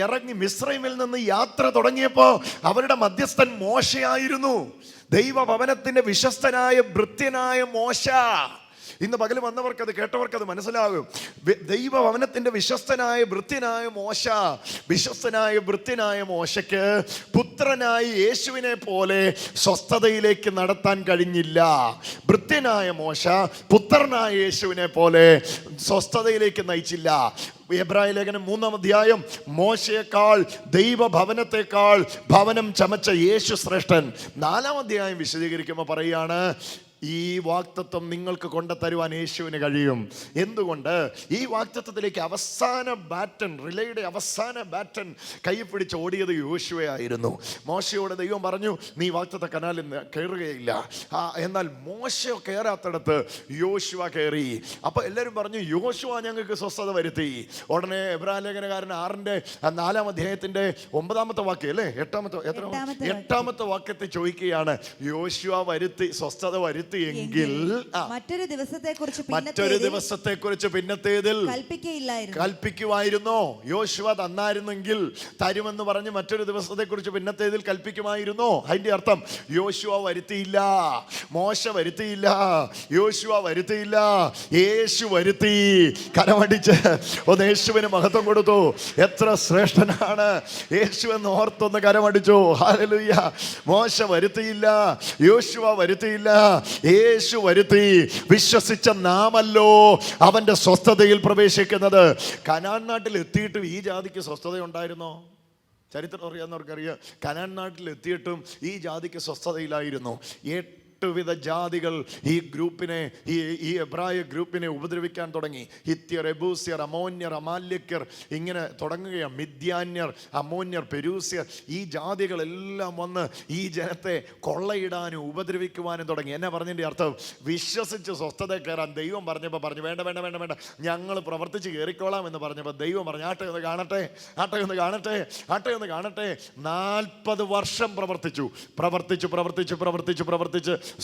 ഇറങ്ങി മിസ്രൈമിൽ നിന്ന് യാത്ര തുടങ്ങിയപ്പോ അവരുടെ മധ്യസ്ഥൻ മോശയായിരുന്നു. ദൈവഭവനത്തിന്റെ വിശ്വസ്തനായ ഭൃത്യനായ മോശ. ഇന്ന് പകൽ വന്നവർക്ക് അത് കേട്ടവർക്ക് അത് മനസ്സിലാകും. ദൈവഭവനത്തിന്റെ വിശ്വസ്തനായ ഭൃത്യനായ മോശയ്ക്ക് പുത്രനായ യേശുവിനെ പോലെ സ്വസ്ഥതയിലേക്ക് നടത്താൻ കഴിഞ്ഞില്ല. ഭൃത്യനായ മോശ പുത്രനായ യേശുവിനെ പോലെ സ്വസ്ഥതയിലേക്ക് നയിച്ചില്ല. എബ്രായ ലേഖനം 3-ാം അധ്യായം മോശയേക്കാൾ ദൈവഭവനത്തെക്കാൾ ഭവനം ചമച്ച യേശു ശ്രേഷ്ഠൻ. 4-ാം അധ്യായം വിശദീകരിക്കുമ്പോൾ പറയുകയാണ്, ഈ വാഗ്ദത്തം നിങ്ങൾക്ക് കൊണ്ടുതരുവാൻ യേശുവിന് കഴിയും. എന്തുകൊണ്ട്? ഈ വാഗ്ദത്തത്തിലേക്ക് അവസാന ബാറ്റൺ, റിലേയുടെ അവസാന ബാറ്റൺ കൈ പിടിച്ച് ഓടിയത് യോശുവയായിരുന്നു. മോശയോട് ദൈവം പറഞ്ഞു, നീ വാഗ്ദത്ത കനാലിൽ കയറുകയില്ല. എന്നാൽ മോശ കയറാത്തടത്ത് യോശുവ കയറി. അപ്പൊ എല്ലാവരും പറഞ്ഞു, യോശുവ ഞങ്ങൾക്ക് സ്വസ്ഥത വരുത്തി. ഉടനെ എബ്രായ ലേഖനകാരൻ 6-4 അധ്യായത്തിന്റെ 9-ാമത്തെ വാക്യം അല്ലേ, 8-ാമത്തെ വാക്യത്തെ ചോദിക്കുകയാണ്, യോശുവ വരുത്തി സ്വസ്ഥത വരുത്തിയെങ്കിൽ മറ്റൊരു ദിവസത്തെ കുറിച്ച് പിന്നത്തേതിൽ കൽപ്പിക്കുമായിരുന്നോ? യോശുവ തന്നായിരുന്നെങ്കിൽ തരുമെന്ന് പറഞ്ഞ് മറ്റൊരു ദിവസത്തെ കുറിച്ച് പിന്നത്തേതിൽ കൽപ്പിക്കുമായിരുന്നോ? അതിന്റെ അർത്ഥം യോശുവ വരുത്തിയില്ല, മോശ വരുത്തിയില്ല, യോശുവ വരുത്തിയില്ല, യേശു വരുത്തി. കരമടിച്ച് ഒന്ന് യേശുവിന് മഹത്വം കൊടുത്തു. എത്ര ശ്രേഷ്ഠനാണ് യേശു എന്ന് ഓർത്തൊന്ന് കരമടിച്ചു. ഹല്ലേലൂയ. മോശ വരുത്തിയില്ല, യോശുവ വരുത്തിയില്ല, യേശു വരുത്തി. വിശ്വസിച്ച നാമല്ലോ അവന്റെ സ്വസ്ഥതയിൽ പ്രവേശിക്കുന്നത്. കനാൻ നാട്ടിൽ എത്തിയിട്ടും ഈ ജാതിക്ക് സ്വസ്ഥത ഉണ്ടായിരുന്നോ? ചരിത്രം അറിയാവുന്നവർക്കറിയാം, കനാൻ നാട്ടിൽ എത്തിയിട്ടും ഈ ജാതിക്ക് സ്വസ്ഥതയിലായിരുന്നു. 8 വിധ ജാതികൾ ഈ ഗ്രൂപ്പിനെ, ഈ എബ്രായ ഗ്രൂപ്പിനെ ഉപദ്രവിക്കാൻ തുടങ്ങി. ഹിത്യർ, എബൂസ്യർ, അമോന്യർ, അമാല്യക്കർ, ഇങ്ങനെ തുടങ്ങുകയാണ്. മിദ്യാന്യർ, അമോന്യർ, പെരൂസ്യർ, ഈ ജാതികളെല്ലാം വന്ന് ഈ ജനത്തെ കൊള്ളയിടാനും ഉപദ്രവിക്കുവാനും തുടങ്ങി. എന്നെ പറഞ്ഞതിൻ്റെ അർത്ഥം, വിശ്വസിച്ച് സ്വസ്ഥത കയറാൻ ദൈവം പറഞ്ഞപ്പോൾ പറഞ്ഞു, വേണ്ട വേണ്ട വേണ്ട വേണ്ട, ഞങ്ങൾ പ്രവർത്തിച്ച് കയറിക്കോളാം എന്ന് പറഞ്ഞപ്പോൾ ദൈവം പറഞ്ഞു, ആട്ടെ ഒന്ന് കാണട്ടെ, ആട്ടെ ഒന്ന് കാണട്ടെ, ആട്ടെ ഒന്ന് കാണട്ടെ. 40 വർഷം പ്രവർത്തിച്ചു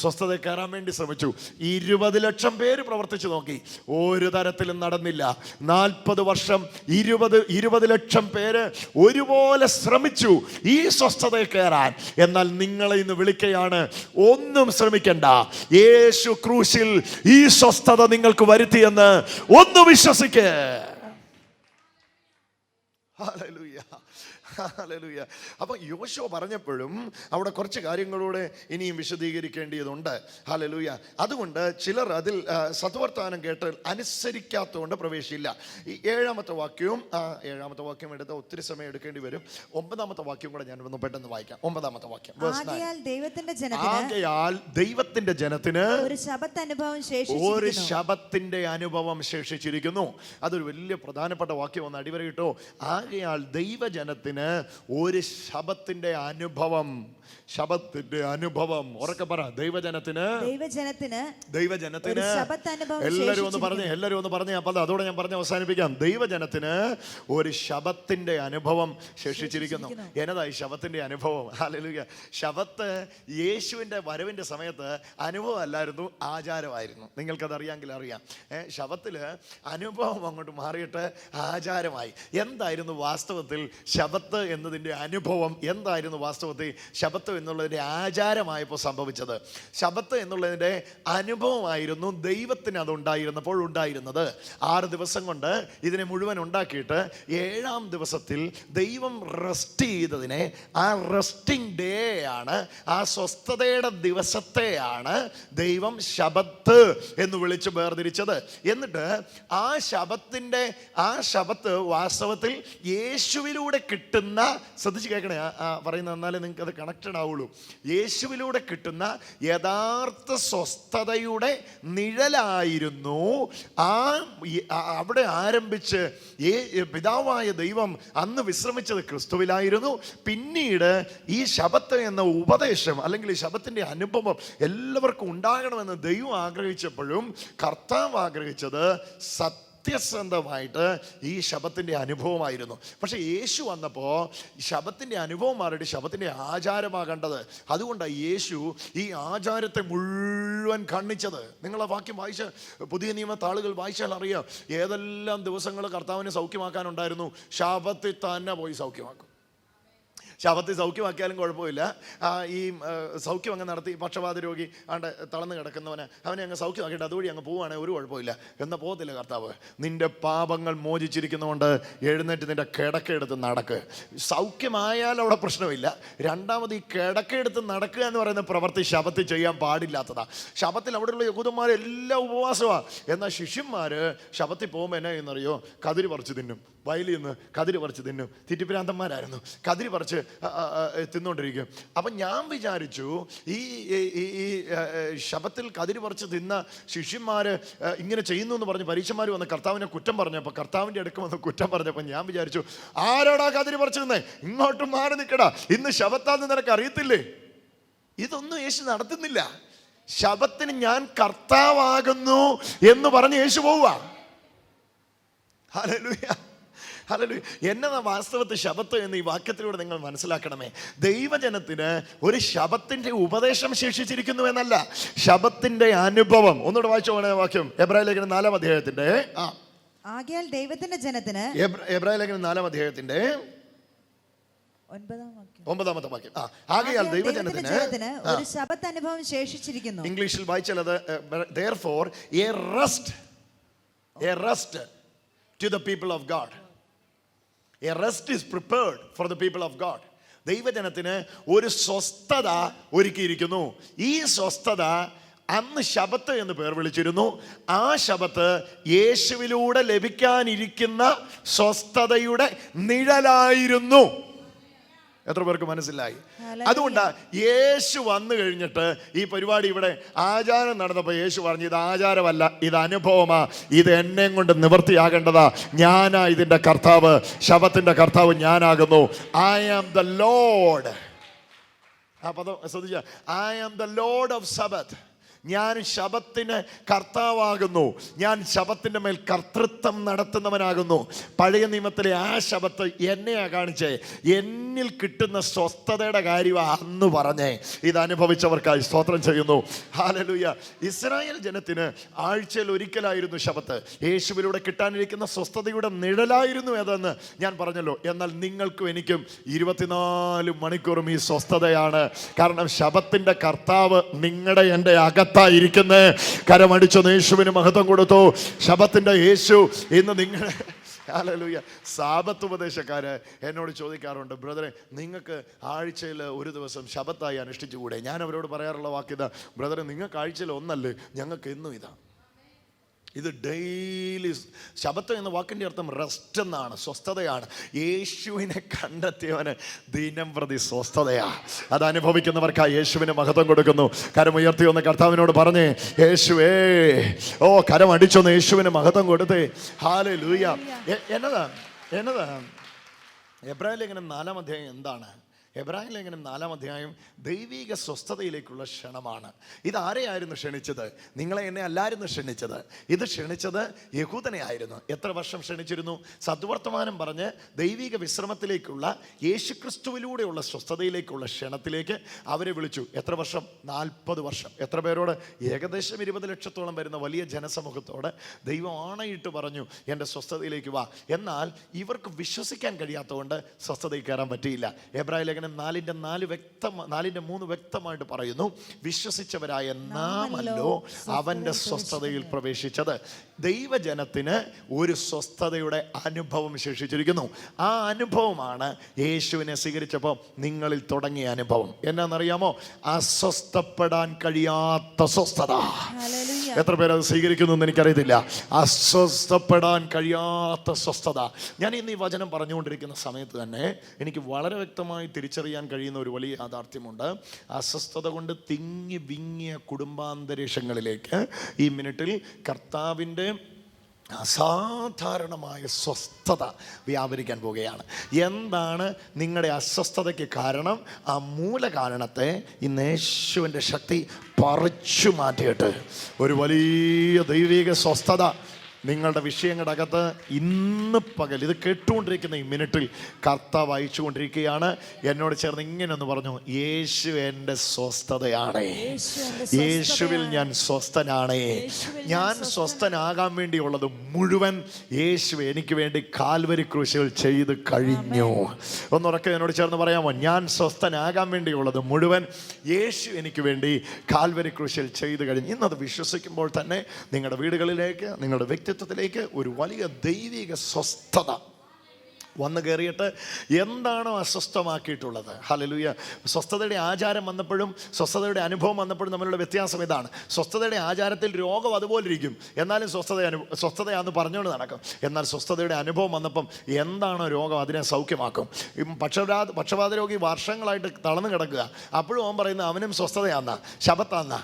സ്വസ്ഥത കയറാൻ വേണ്ടി ശ്രമിച്ചു. 20 ലക്ഷം പേര് പ്രവർത്തിച്ചു നോക്കി, ഒരു തരത്തിലും നടന്നില്ല. 40 വർഷം 20 ലക്ഷം പേര് ഒരുപോലെ ശ്രമിച്ചു ഈ സ്വസ്ഥതയിൽ കയറാൻ. എന്നാൽ നിങ്ങളെ ഇന്ന് വിളിക്കുകയാണ്, ഒന്നും ശ്രമിക്കണ്ട, യേശു ക്രൂശിൽ ഈ സ്വസ്ഥത നിങ്ങൾക്ക് വരുത്തിയെന്ന് ഒന്ന് വിശ്വസിക്ക്. Hallelujah, hallelujah. അപ്പൊ യോശുവ പറഞ്ഞപ്പോഴും അവിടെ കുറച്ച് കാര്യങ്ങളൂടെ ഇനിയും വിശദീകരിക്കേണ്ടതുണ്ട്. ഹല്ലേലൂയ. അതുകൊണ്ട് ചിലർ അതിൽ സത്വർത്താനം കേട്ട് അനുസരിക്കാത്തതുകൊണ്ട് പ്രവേശിച്ചില്ല. ഈ 7-ാമത്തെ വാക്യം എടുത്ത് ഒത്തിരി സമയം എടുക്കേണ്ടി വരും. 9-ാമത്തെ വാക്യം കൂടെ ഞാൻ ഒന്ന് പെട്ടെന്ന് വായിക്കാം. 9-ാമത്തെ വാക്യം, ആകയാൽ ദൈവത്തിന്റെ ജനത്തിന് ഒരു ശബത്തിന്റെ അനുഭവം ശേഷിച്ചിരിക്കുന്നു. അതൊരു വലിയ പ്രധാനപ്പെട്ട വാക്യം, ഒന്ന് അടിവരയിട്ടോ. ആകയാൽ ദൈവജനത്തിന് ഒരു ശബത്തിന്റെ അനുഭവം. ഉറക്കെ പറ, ദൈവജനത്തിന് എല്ലാവരും ഒന്ന് പറഞ്ഞേ. അപ്പൊ അതോടെ ഞാൻ പറഞ്ഞ് അവസാനിപ്പിക്കാം. ദൈവജനത്തിന് ഒരു ശബത്തിന്റെ അനുഭവം ശേഷിച്ചിരിക്കുന്നു. എന്നതായി ശബത്തിന്റെ അനുഭവം? ഹല്ലേലൂയ. ശബത്ത് യേശുവിന്റെ വരവിന്റെ സമയത്ത് അനുഭവം അല്ലായിരുന്നു, ആചാരമായിരുന്നു. നിങ്ങൾക്കത് അറിയാമെങ്കിൽ അറിയാം. ശബത്തില് അനുഭവം അങ്ങോട്ട് മാറിയിട്ട് ആചാരമായി. എന്തായിരുന്നു വാസ്തവത്തിൽ ശബത്ത് എന്നതിൻ്റെ അനുഭവം? എന്തായിരുന്നു വാസ്തവത്തിൽ ശബത്ത് എന്നുള്ളതിൻ്റെ ആചാരമായപ്പോൾ സംഭവിച്ചത്? ശബത്ത് എന്നുള്ളതിൻ്റെ അനുഭവമായിരുന്നു ദൈവത്തിന് അതുണ്ടായിരുന്നപ്പോൾ ഉണ്ടായിരുന്നത്. 6 ദിവസം കൊണ്ട് ഇതിനെ മുഴുവൻ ഉണ്ടാക്കിയിട്ട് 7-ാം ദിവസത്തിൽ ദൈവം റെസ്റ്റ് ചെയ്തതിനെ, ആ റെസ്റ്റിംഗ് ഡേ ആണ്, ആ സ്വസ്ഥതയുടെ ദിവസത്തെയാണ് ദൈവം ശബത്ത് എന്ന് വിളിച്ച് വേർതിരിച്ചത്. എന്നിട്ട് ആ ശബത്ത് വാസ്തവത്തിൽ യേശുവിലൂടെ കിട്ടുന്ന, ശ്രദ്ധിച്ച് കേൾക്കണേ, പറയുന്ന എന്നാലേ നിങ്ങൾക്ക് അത് കണക്റ്റഡ് ആവുള്ളൂ. യേശുവിലൂടെ കിട്ടുന്ന യഥാർത്ഥ സ്വസ്ഥതയുടെ നിഴലായിരുന്നു അവിടെ ആരംഭിച്ച് പിതാവായ ദൈവം അന്ന് വിശ്രമിച്ചത് ക്രിസ്തുവിലായിരുന്നു. പിന്നീട് ഈ ശബത്ത് എന്ന ഉപദേശം അല്ലെങ്കിൽ ഈ ശബത്തിന്റെ അനുഭവം എല്ലാവർക്കും ഉണ്ടാകണമെന്ന് ദൈവം ആഗ്രഹിച്ചപ്പോഴും കർത്താവ് ആഗ്രഹിച്ചത് സത്യസന്ധമായിട്ട് ഈ ശബത്തിന്റെ അനുഭവമായിരുന്നു. പക്ഷെ യേശു വന്നപ്പോൾ ശബത്തിന്റെ അനുഭവം മാറിയിട്ട് ശബത്തിന്റെ ആചാരമാകേണ്ടത്. അതുകൊണ്ടാണ് യേശു ഈ ആചാരത്തെ മുഴുവൻ ഖണ്ഡിച്ചത്. നിങ്ങൾ ആ വാക്യം വായിച്ച പുതിയ നിയമത്താളുകൾ വായിച്ചാൽ അറിയാം, ഏതെല്ലാം ദിവസങ്ങൾ കർത്താവിനെ സൗഖ്യമാക്കാനുണ്ടായിരുന്നു, ശബത്തിൽ തന്നെ പോയി സൗഖ്യമാക്കും. ശബത്തിൽ സൗഖ്യമാക്കിയാലും കുഴപ്പമില്ല. ഈ സൗഖ്യം അങ്ങ് നടത്തി പക്ഷപാത രോഗി ആണ്ട് തളർന്ന് കിടക്കുന്നവനെ അവനെ അങ്ങ് സൗഖ്യമാക്കിയിട്ട് അതുവഴി അങ്ങ് പോവുകയാണെങ്കിൽ ഒരു കുഴപ്പമില്ല. എന്നാൽ പോകത്തില്ല കർത്താവ്. നിന്റെ പാപങ്ങൾ മോചിച്ചിരിക്കുന്നതുകൊണ്ട് എഴുന്നേറ്റ് നിന്റെ കിടക്കെടുത്ത് നടക്ക്. സൗഖ്യമായാൽ അവിടെ പ്രശ്നമില്ല. രണ്ടാമത് ഈ കിടക്കെടുത്ത് നടക്കുക എന്ന് പറയുന്ന പ്രവൃത്തി ശബത്തിൽ ചെയ്യാൻ പാടില്ലാത്തതാണ്. ശബത്തിൽ അവിടെയുള്ള യഹൂദന്മാരെല്ലാം ഉപവാസമാണ്. എന്നാൽ ശിഷ്യന്മാർ ശബത്തിൽ പോകുമ്പോൾ എന്നാ എന്നറിയോ? കതിര് പറിച്ച് തിന്നും. വയലിൽ നിന്ന് കതിര് പറിച്ച് തിന്നും. തിറ്റിപ്പിരാന്തന്മാരായിരുന്നു, കതിര് പറിച്ച് തിന്നുകൊണ്ടിരിക്കും. അപ്പം ഞാൻ വിചാരിച്ചു ഈ ശബത്തിൽ കതിര് പറിച്ച് തിന്ന ശിഷ്യന്മാർ ഇങ്ങനെ ചെയ്യുന്നു എന്ന് പറഞ്ഞ് പരീക്ഷന്മാർ വന്ന് കർത്താവിനെ കുറ്റം പറഞ്ഞപ്പോൾ, കർത്താവിൻ്റെ അടുക്ക് വന്ന് കുറ്റം പറഞ്ഞപ്പോൾ ഞാൻ വിചാരിച്ചു, ആരോടാ കതിര് പറിച്ചു തിന്നേ, ഇങ്ങോട്ടും മാറി നിൽക്കടാ, ഇന്ന് ശബത്താന്ന് നിനക്ക് അറിയത്തില്ലേ? ഇതൊന്നും യേശു നടത്തുന്നില്ല. ശബത്തിന് ഞാൻ കർത്താവാകുന്നു എന്ന് പറഞ്ഞ് യേശു പോവുക. Hallelujah, hallelujah. എന്നതാ വാസ്തവത്തിൽ ശബത്ത് എന്ന് ഈ വാക്യത്തിലൂടെ നിങ്ങൾ മനസ്സിലാക്കണമേ. ദൈവജനത്തിന് ഒരു ശബത്തിന്റെ ഉപദേശം ശേഷിച്ചിരിക്കുന്നു എന്നല്ല, ശബത്തിന്റെ അനുഭവം. ഒന്നുകൂടെ വായിച്ചു പോണേ വാക്യം, എബ്രായ ലേഖനം 4-ാം അധ്യായത്തിന്റെ ആകയാൽ ദൈവത്തിന്റെ ജനത്തിന്, എബ്രായ ലേഖനം 4-ാം അധ്യായത്തിന്റെ 9-ാമത്തെ വാക്യം. ആകയാൽ ദൈവജനത്തിന് ഒരു ശബത്ത് അനുഭവം ശേഷിച്ചിരിക്കുന്നു. ഇംഗ്ലീഷിൽ വായിച്ചാൽ അത് therefore a rest to the people of God. A rest is prepared for the people of God. ദൈവജനത്തിന് ഒരു സ്വസ്ഥത ഒരുക്കിയിരിക്കുന്നു. ഈ സ്വസ്ഥത അന്ന് ശബത്ത് എന്ന് പേർ വിളിച്ചിരുന്നു. ആ ശബത്ത് യേശുവിലൂടെ ലഭിക്കാനിരിക്കുന്ന സ്വസ്ഥതയുടെ നിഴലായിരുന്നു. എത്ര പേർക്ക് മനസ്സിലായി? അതുകൊണ്ടാ യേശു വന്നു കഴിഞ്ഞിട്ട് ഈ പരിപാടി ഇവിടെ ആചാരം നടന്നപ്പോൾ യേശു പറഞ്ഞു, ഇത് ആചാരമല്ല, ഇത് അനുഭവമാ, ഇത് എന്നെ കൊണ്ട് നിവൃത്തിയാകേണ്ടതാ, ഞാനാ ഇതിൻ്റെ കർത്താവ്, ശബത്തിൻ്റെ കർത്താവ് ഞാനാകുന്നു. I am the Lord. ആ പദം ശ്രദ്ധിച്ച, I am the Lord of Sabbath. ഞാൻ ശബത്തിന് കർത്താവാകുന്നു, ഞാൻ ശബത്തിൻ്റെ മേൽ കർത്തൃത്വം നടത്തുന്നവനാകുന്നു. പഴയ നിയമത്തിലെ ആ ശബത്ത് എന്നെയാ കാണിച്ചേ, എന്നിൽ കിട്ടുന്ന സ്വസ്ഥതയുടെ കാര്യമാണ് അന്ന് പറഞ്ഞേ. ഇത് അനുഭവിച്ചവർക്കായി സ്തോത്രം ചെയ്യുന്നു. ഹല്ലേലൂയ. ഇസ്രായേൽ ജനത്തിന് ആഴ്ചയിൽ ഒരിക്കലായിരുന്നു ശബത്ത്. യേശുവിലൂടെ കിട്ടാനിരിക്കുന്ന സ്വസ്ഥതയുടെ നിഴലായിരുന്നു അതെന്ന് ഞാൻ പറഞ്ഞല്ലോ. എന്നാൽ നിങ്ങൾക്കും എനിക്കും 24 മണിക്കൂറും ഈ സ്വസ്ഥതയാണ്. കാരണം ശബത്തിൻ്റെ കർത്താവ് നിങ്ങളുടെ എൻ്റെ അകത്തായിരിക്കുന്നേ. കരമടിച്ചൊന്ന് യേശുവിന് മഹത്വം കൊടുത്തു. ശബത്തിൻ്റെ യേശു ഇന്ന് നിങ്ങളെ, ഹല്ലേലൂയ. സാബത്ത് ഉപദേശക്കാര് എന്നോട് ചോദിക്കാറുണ്ട്, ബ്രദറെ നിങ്ങൾക്ക് ആഴ്ചയിൽ ഒരു ദിവസം ശബത്തായി അനുഷ്ഠിച്ചുകൂടെ? ഞാൻ അവരോട് പറയാറുള്ള വാക്കിതാ, ബ്രദറെ നിങ്ങൾക്ക് ആഴ്ചയിൽ ഒന്നല്ലേ, ഞങ്ങൾക്ക് എന്നും ഇതാ. ഇത് ഡെയിലി. ശബത്ത് എന്ന വാക്കിൻ്റെ അർത്ഥം റെസ്റ്റ് എന്നാണ്, സ്വസ്ഥതയാണ്. യേശുവിനെ കണ്ടെത്തിയവന് ദിനം പ്രതി സ്വസ്ഥതയാ. അത് അനുഭവിക്കുന്നവർക്കായി യേശുവിന് മഹത്വം കൊടുക്കുന്നു. കരമുയർത്തി ഒന്ന് കർത്താവിനോട് പറഞ്ഞേ, യേശുവേ, ഓ കരം അടിച്ചൊന്ന് യേശുവിന് മഹത്വം കൊടുത്തേ. ഹല്ലേലൂയ. എന്നതാ എബ്രായ ലേഖനം 4-ാം അധ്യായം എന്താണ്? എബ്രായ ലേഖനം 4-ാം അധ്യായം ദൈവിക സ്വസ്ഥതയിലേക്കുള്ള ക്ഷണമാണ്. ഇത് ആരെയായിരുന്നു ക്ഷണിച്ചത്? നിങ്ങളെ എന്നെ അല്ലായിരുന്നു ക്ഷണിച്ചത്. ഇത് ക്ഷണിച്ചത് യഹൂദനെ ആയിരുന്നു. എത്ര വർഷം ക്ഷണിച്ചിരുന്നു? സദ്വർത്തമാനം പറഞ്ഞ് ദൈവിക വിശ്രമത്തിലേക്കുള്ള യേശുക്രിസ്തുവിലൂടെയുള്ള സ്വസ്ഥതയിലേക്കുള്ള ക്ഷണത്തിലേക്ക് അവരെ വിളിച്ചു. എത്ര വർഷം? 40 വർഷം. എത്ര പേരോട്? ഏകദേശം 20 ലക്ഷത്തോളം വരുന്ന വലിയ ജനസമൂഹത്തോട് ദൈവം ആണയിട്ട് പറഞ്ഞു, എൻ്റെ സ്വസ്ഥതയിലേക്ക് വാ. എന്നാൽ ഇവർക്ക് വിശ്വസിക്കാൻ കഴിയാത്തതുകൊണ്ട് സ്വസ്ഥതയിൽ കയറാൻ പറ്റിയില്ല. എബ്രായ ലേഖനം 4:3 വ്യക്തമായിട്ട് പറയുന്നു, വിശ്വസിച്ചവരായ നാമല്ലോ അവൻ്റെ സ്വസ്ഥതയിൽ പ്രവേശിച്ചത്. ദൈവജനത്തിന് ഒരു സ്വസ്ഥതയുടെ അനുഭവം ശേഷിച്ചിരിക്കുന്നു. ആ അനുഭവമാണ് യേശുവിനെ സ്വീകരിച്ചപ്പോൾ നിങ്ങളിൽ തുടങ്ങിയ അനുഭവം. എന്നാന്നറിയാമോ? അസ്വസ്ഥപ്പെടാൻ കഴിയാത്ത സ്വസ്ഥത. എത്ര പേരത് സ്വീകരിക്കുന്നു എന്ന് എനിക്കറിയത്തില്ല. അസ്വസ്ഥപ്പെടാൻ കഴിയാത്ത സ്വസ്ഥത. ഞാൻ ഇന്ന് ഈ വചനം പറഞ്ഞുകൊണ്ടിരിക്കുന്ന സമയത്ത് തന്നെ എനിക്ക് വളരെ വ്യക്തമായി തിരിച്ചറിയാൻ കഴിയുന്ന ഒരു വലിയ യാഥാർത്ഥ്യമുണ്ട്. അസ്വസ്ഥത കൊണ്ട് തിങ്ങി വിങ്ങിയ കുടുംബാന്തരീക്ഷങ്ങളിലേക്ക് ഈ മിനിറ്റിൽ കർത്താവിൻ്റെ അസാധാരണമായ സ്വസ്ഥത വ്യാപരിക്കാൻ പോവുകയാണ്. എന്താണ് നിങ്ങളുടെ അസ്വസ്ഥതയ്ക്ക് കാരണം? ആ മൂല കാരണത്തെ ഇന്ന് യേശുവിൻ്റെ ശക്തി പറിച്ചു മാറ്റിയിട്ട് ഒരു വലിയ ദൈവിക സ്വസ്ഥത നിങ്ങളുടെ വിഷയങ്ങളുടെ അകത്ത് ഇന്ന് പകൽ ഇത് കേട്ടുകൊണ്ടിരിക്കുന്ന ഈ മിനിറ്റിൽ കർത്താവ് അയച്ചുകൊണ്ടിരിക്കുകയാണ്. എന്നോട് ചേർന്ന് ഇങ്ങനെ ഒന്ന് പറഞ്ഞു, യേശു എൻ്റെ സ്വസ്ഥതയാണ്, യേശുവിൽ ഞാൻ സ്വസ്ഥനാണ്. ഞാൻ സ്വസ്ഥനാകാൻ വേണ്ടിയുള്ളത് മുഴുവൻ യേശു എനിക്ക് വേണ്ടി കാൽവരി ക്രൂശിൽ ചെയ്ത് കഴിഞ്ഞു. ഒന്നുറക്കെ എന്നോട് ചേർന്ന് പറയാമോ? ഞാൻ സ്വസ്ഥനാകാൻ വേണ്ടിയുള്ളത് മുഴുവൻ യേശു എനിക്ക് വേണ്ടി കാൽവരി ക്രൂശിൽ ചെയ്ത് കഴിഞ്ഞു. ഇന്നത് വിശ്വസിക്കുമ്പോൾ തന്നെ നിങ്ങളുടെ വീടുകളിലേക്ക്, നിങ്ങളുടെ വ്യക്തിത്വത്തിലേക്ക് ഒരു വലിയ ദൈവിക സ്വസ്ഥത വന്നു കയറിയിട്ട് എന്താണോ അസ്വസ്ഥമാക്കിയിട്ടുള്ളത്. ഹല്ലേലൂയ. സ്വസ്ഥതയുടെ ആചാരം വന്നപ്പോഴും സ്വസ്ഥതയുടെ അനുഭവം വന്നപ്പോഴും തമ്മിലുള്ള വ്യത്യാസം ഇതാണ്. സ്വസ്ഥതയുടെ ആചാരത്തിൽ രോഗം അതുപോലെ ഇരിക്കും, എന്നാലും സ്വസ്ഥതയാണെന്ന് പറഞ്ഞുകൊണ്ട് നടക്കും. എന്നാൽ സ്വസ്ഥതയുടെ അനുഭവം വന്നപ്പം എന്താണോ രോഗം അതിനെ സൗഖ്യമാക്കും. പക്ഷപാത രോഗി വർഷങ്ങളായിട്ട് തളർന്നു കിടക്കുക, അപ്പോഴും അവൻ പറയുന്നത് അവനും സ്വസ്ഥതയാന്ന, ശബത്താന്ന.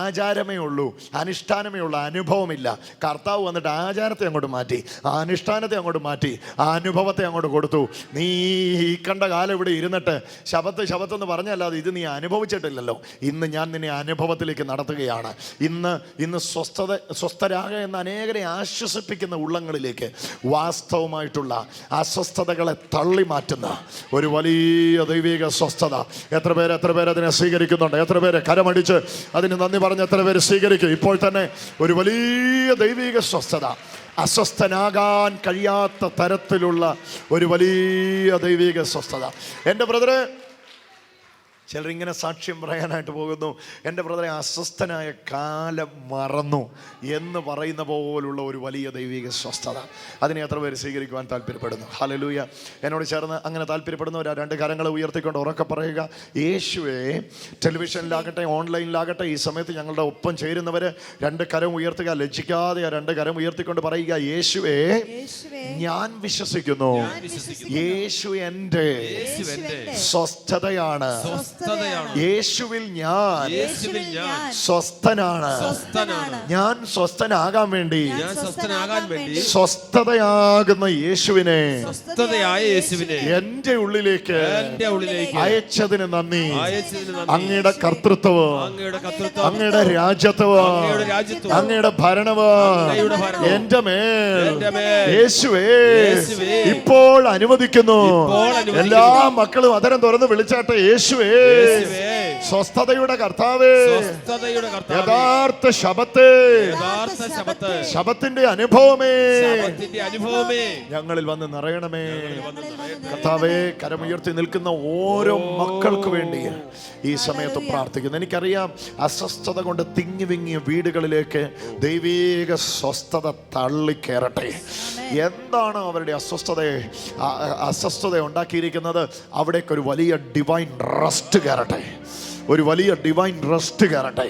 ആചാരമേ ഉള്ളൂ, അനുഷ്ഠാനമേ ഉള്ളൂ, അനുഭവമില്ല. കർത്താവ് വന്നിട്ട് ആചാരത്തെ അങ്ങോട്ട് മാറ്റി, ആ അനുഷ്ഠാനത്തെ അങ്ങോട്ട് മാറ്റി, ആ അനുഭവത്തെ അങ്ങോട്ട് കൊടുത്തു. നീ ഈ കണ്ട കാലം ഇവിടെ ഇരുന്നിട്ട് ശബത്തെന്ന് പറഞ്ഞല്ലാതെ ഇത് നീ അനുഭവിച്ചിട്ടില്ലല്ലോ. ഇന്ന് ഞാൻ നിന്നെ അനുഭവത്തിലേക്ക് നടത്തുകയാണ്. ഇന്ന് സ്വസ്ഥരാക എന്ന അനേകരെ ആശ്വസിപ്പിക്കുന്ന ഉള്ളങ്ങളിലേക്ക് വാസ്തവമായിട്ടുള്ള അസ്വസ്ഥതകളെ തള്ളി മാറ്റുന്ന ഒരു വലിയ ദൈവിക സ്വസ്ഥത. എത്ര പേര് അതിനെ സ്വീകരിക്കുന്നുണ്ട്? എത്ര പേര് കരമടിച്ച് അതിന് നന്ദി പറഞ്ഞ് എത്ര പേര് സ്വീകരിക്കും? ഇപ്പോൾ തന്നെ ഒരു വലിയ ദൈവിക സ്വസ്ഥത, അസ്വസ്ഥനാകാൻ കഴിയാത്ത തരത്തിലുള്ള ഒരു വലിയ ദൈവിക സ്വസ്ഥത. എൻ്റെ ബ്രദറെ, ചിലരിങ്ങനെ സാക്ഷ്യം പറയാനായിട്ട് പോകുന്നു, എൻ്റെ ബ്രദറെ അസ്വസ്ഥനായ കാലം മറന്നു എന്ന് പറയുന്ന പോലുള്ള ഒരു വലിയ ദൈവിക സ്വസ്ഥത. അതിനെ എത്ര പേര് സ്വീകരിക്കുവാൻ താല്പര്യപ്പെടുന്നു? ഹല്ലേലൂയ. എന്നോട് ചേർന്ന് അങ്ങനെ താല്പര്യപ്പെടുന്നവർ രണ്ട് കരങ്ങളെ ഉയർത്തിക്കൊണ്ട് ഉറക്കെ പറയുക, യേശുവേ. ടെലിവിഷനിലാകട്ടെ ഓൺലൈനിലാകട്ടെ ഈ സമയത്ത് ഞങ്ങളുടെ ഒപ്പം ചേരുന്നവർ രണ്ട് കരം ഉയർത്തുക, ലജ്ജിക്കാതെ ആ രണ്ട് കരം ഉയർത്തിക്കൊണ്ട് പറയുക, യേശുവേ ഞാൻ വിശ്വസിക്കുന്നു, യേശു എൻ്റെ സ്വസ്ഥതയാണ്, യേശുവിൽ ഞാൻ സ്വസ്ഥനാണ്. ഞാൻ സ്വസ്ഥനാകാൻ വേണ്ടി സ്വസ്ഥതയാകുന്ന യേശുവിനെ എന്റെ ഉള്ളിലേക്ക് അയച്ചതിന് നന്ദി. അങ്ങയുടെ കർത്തൃത്വവും അങ്ങയുടെ രാജ്യത്വവും അങ്ങയുടെ ഭരണവും എന്റെ മേൽ യേശുവേ ഇപ്പോൾ അനുവദിക്കുന്നു. എല്ലാ മക്കളും അതരം തുറന്ന് വിളിച്ചാട്ടെ, യേശുവേ സ്വസ്ഥതയുടെ കർത്താവേ, യഥാർത്ഥ ശബത്തിന്റെ അനുഭവമേ ഞങ്ങളിൽ വന്ന് നിറയണമേ. കർത്താവേ, കരമുയർത്തി നിൽക്കുന്ന ഓരോ മക്കൾക്ക് വേണ്ടി ഈ സമയത്ത് പ്രാർത്ഥിക്കുന്നു. എനിക്കറിയാം അസ്വസ്ഥത കൊണ്ട് തിങ്ങി വിങ്ങിയ വീടുകളിലേക്ക് ദൈവീക സ്വസ്ഥത തള്ളിക്കയറട്ടെ. എന്താണ് അവരുടെ അസ്വസ്ഥത ഉണ്ടാക്കിയിരിക്കുന്നത്? അവിടേക്ക് ഒരു വലിയ ഡിവൈൻ റെസ്റ്റ് കയറട്ടെ, ഒരു വലിയ ഡിവൈൻ റെസ്റ്റ് കയറട്ടെ.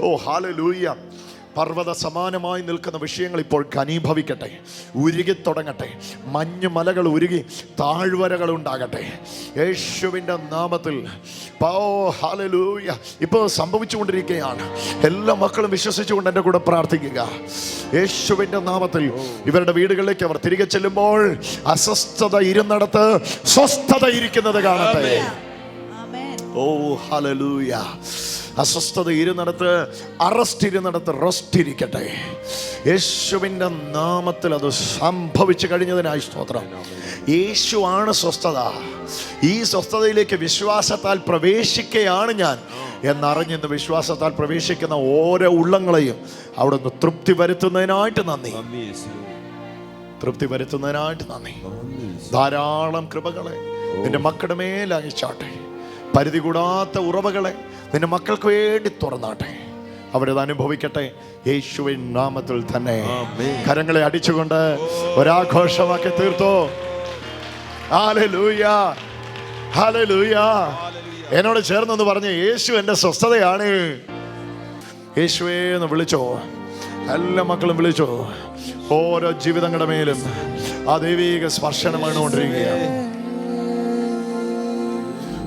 ഓ ഹല്ലേലൂയ. പർവ്വത സമാനമായി നിൽക്കുന്ന വിഷയങ്ങൾ ഇപ്പോൾ ഘനീഭവിക്കട്ടെ, ഉരുകിത്തുടങ്ങട്ടെ. മഞ്ഞുമലകൾ ഉരുകി താഴ്വരകൾ ഉണ്ടാകട്ടെ യേശുവിൻ്റെ നാമത്തിൽ. ഹല്ലേലൂയ. ഇപ്പോൾ സംഭവിച്ചുകൊണ്ടിരിക്കുകയാണ്. എല്ലാ മക്കളും വിശ്വസിച്ചുകൊണ്ട് എൻ്റെ കൂടെ പ്രാർത്ഥിക്കുക. യേശുവിൻ്റെ നാമത്തിൽ ഇവരുടെ വീടുകളിലേക്ക് അവർ തിരികെ ചെല്ലുമ്പോൾ അസ്വസ്ഥത ഇരുന്നിടത്ത് സ്വസ്ഥത ഇരിക്കുന്നത് കാണട്ടെ. ഓ ഹല്ലേലൂയ. അസ്വസ്ഥത ഇരുന്നിടത്ത് റെസ്റ്റ് ഇരിക്കട്ടെ. യേശുവിൻ്റെ നാമത്തിൽ അത് സംഭവിച്ചു കഴിഞ്ഞതിനായി സ്തോത്രം. യേശുവാണ് സ്വസ്ഥത. ഈ സ്വസ്ഥതയിലേക്ക് വിശ്വാസത്താൽ പ്രവേശിക്കുകയാണ് ഞാൻ എന്നറിഞ്ഞിന്ന് വിശ്വാസത്താൽ പ്രവേശിക്കുന്ന ഓരോ ഉള്ളങ്ങളെയും അവിടുന്ന് തൃപ്തി വരുത്തുന്നതിനായിട്ട് നന്ദി. ധാരാളം കൃപകളെ നിന്റെ മക്കളുടെ മേൽ അയച്ചാട്ടെ. പരിധി കൂടാത്ത ഉറവകളെ നിന്റെ മക്കൾക്ക് വേണ്ടി തുറന്നാട്ടെ. അവരത് അനുഭവിക്കട്ടെ യേശുവിൻ നാമത്തിൽ തന്നെ. കരങ്ങളെ അടിച്ചുകൊണ്ട് ഒരാഘോഷമാക്കി തീർത്തോ. Hallelujah, hallelujah. എന്നോട് ചേർന്നൊന്ന് പറഞ്ഞ്, യേശു എൻ്റെ സ്വസ്ഥതയാണ്. യേശുവേ എന്ന് വിളിച്ചോ. എല്ലാ മക്കളും വിളിച്ചോ. ഓരോ ജീവിതങ്ങളുടെ മേലും ആ ദൈവിക സ്പർശനം വീണുകൊണ്ടിരിക്കുകയാണ്.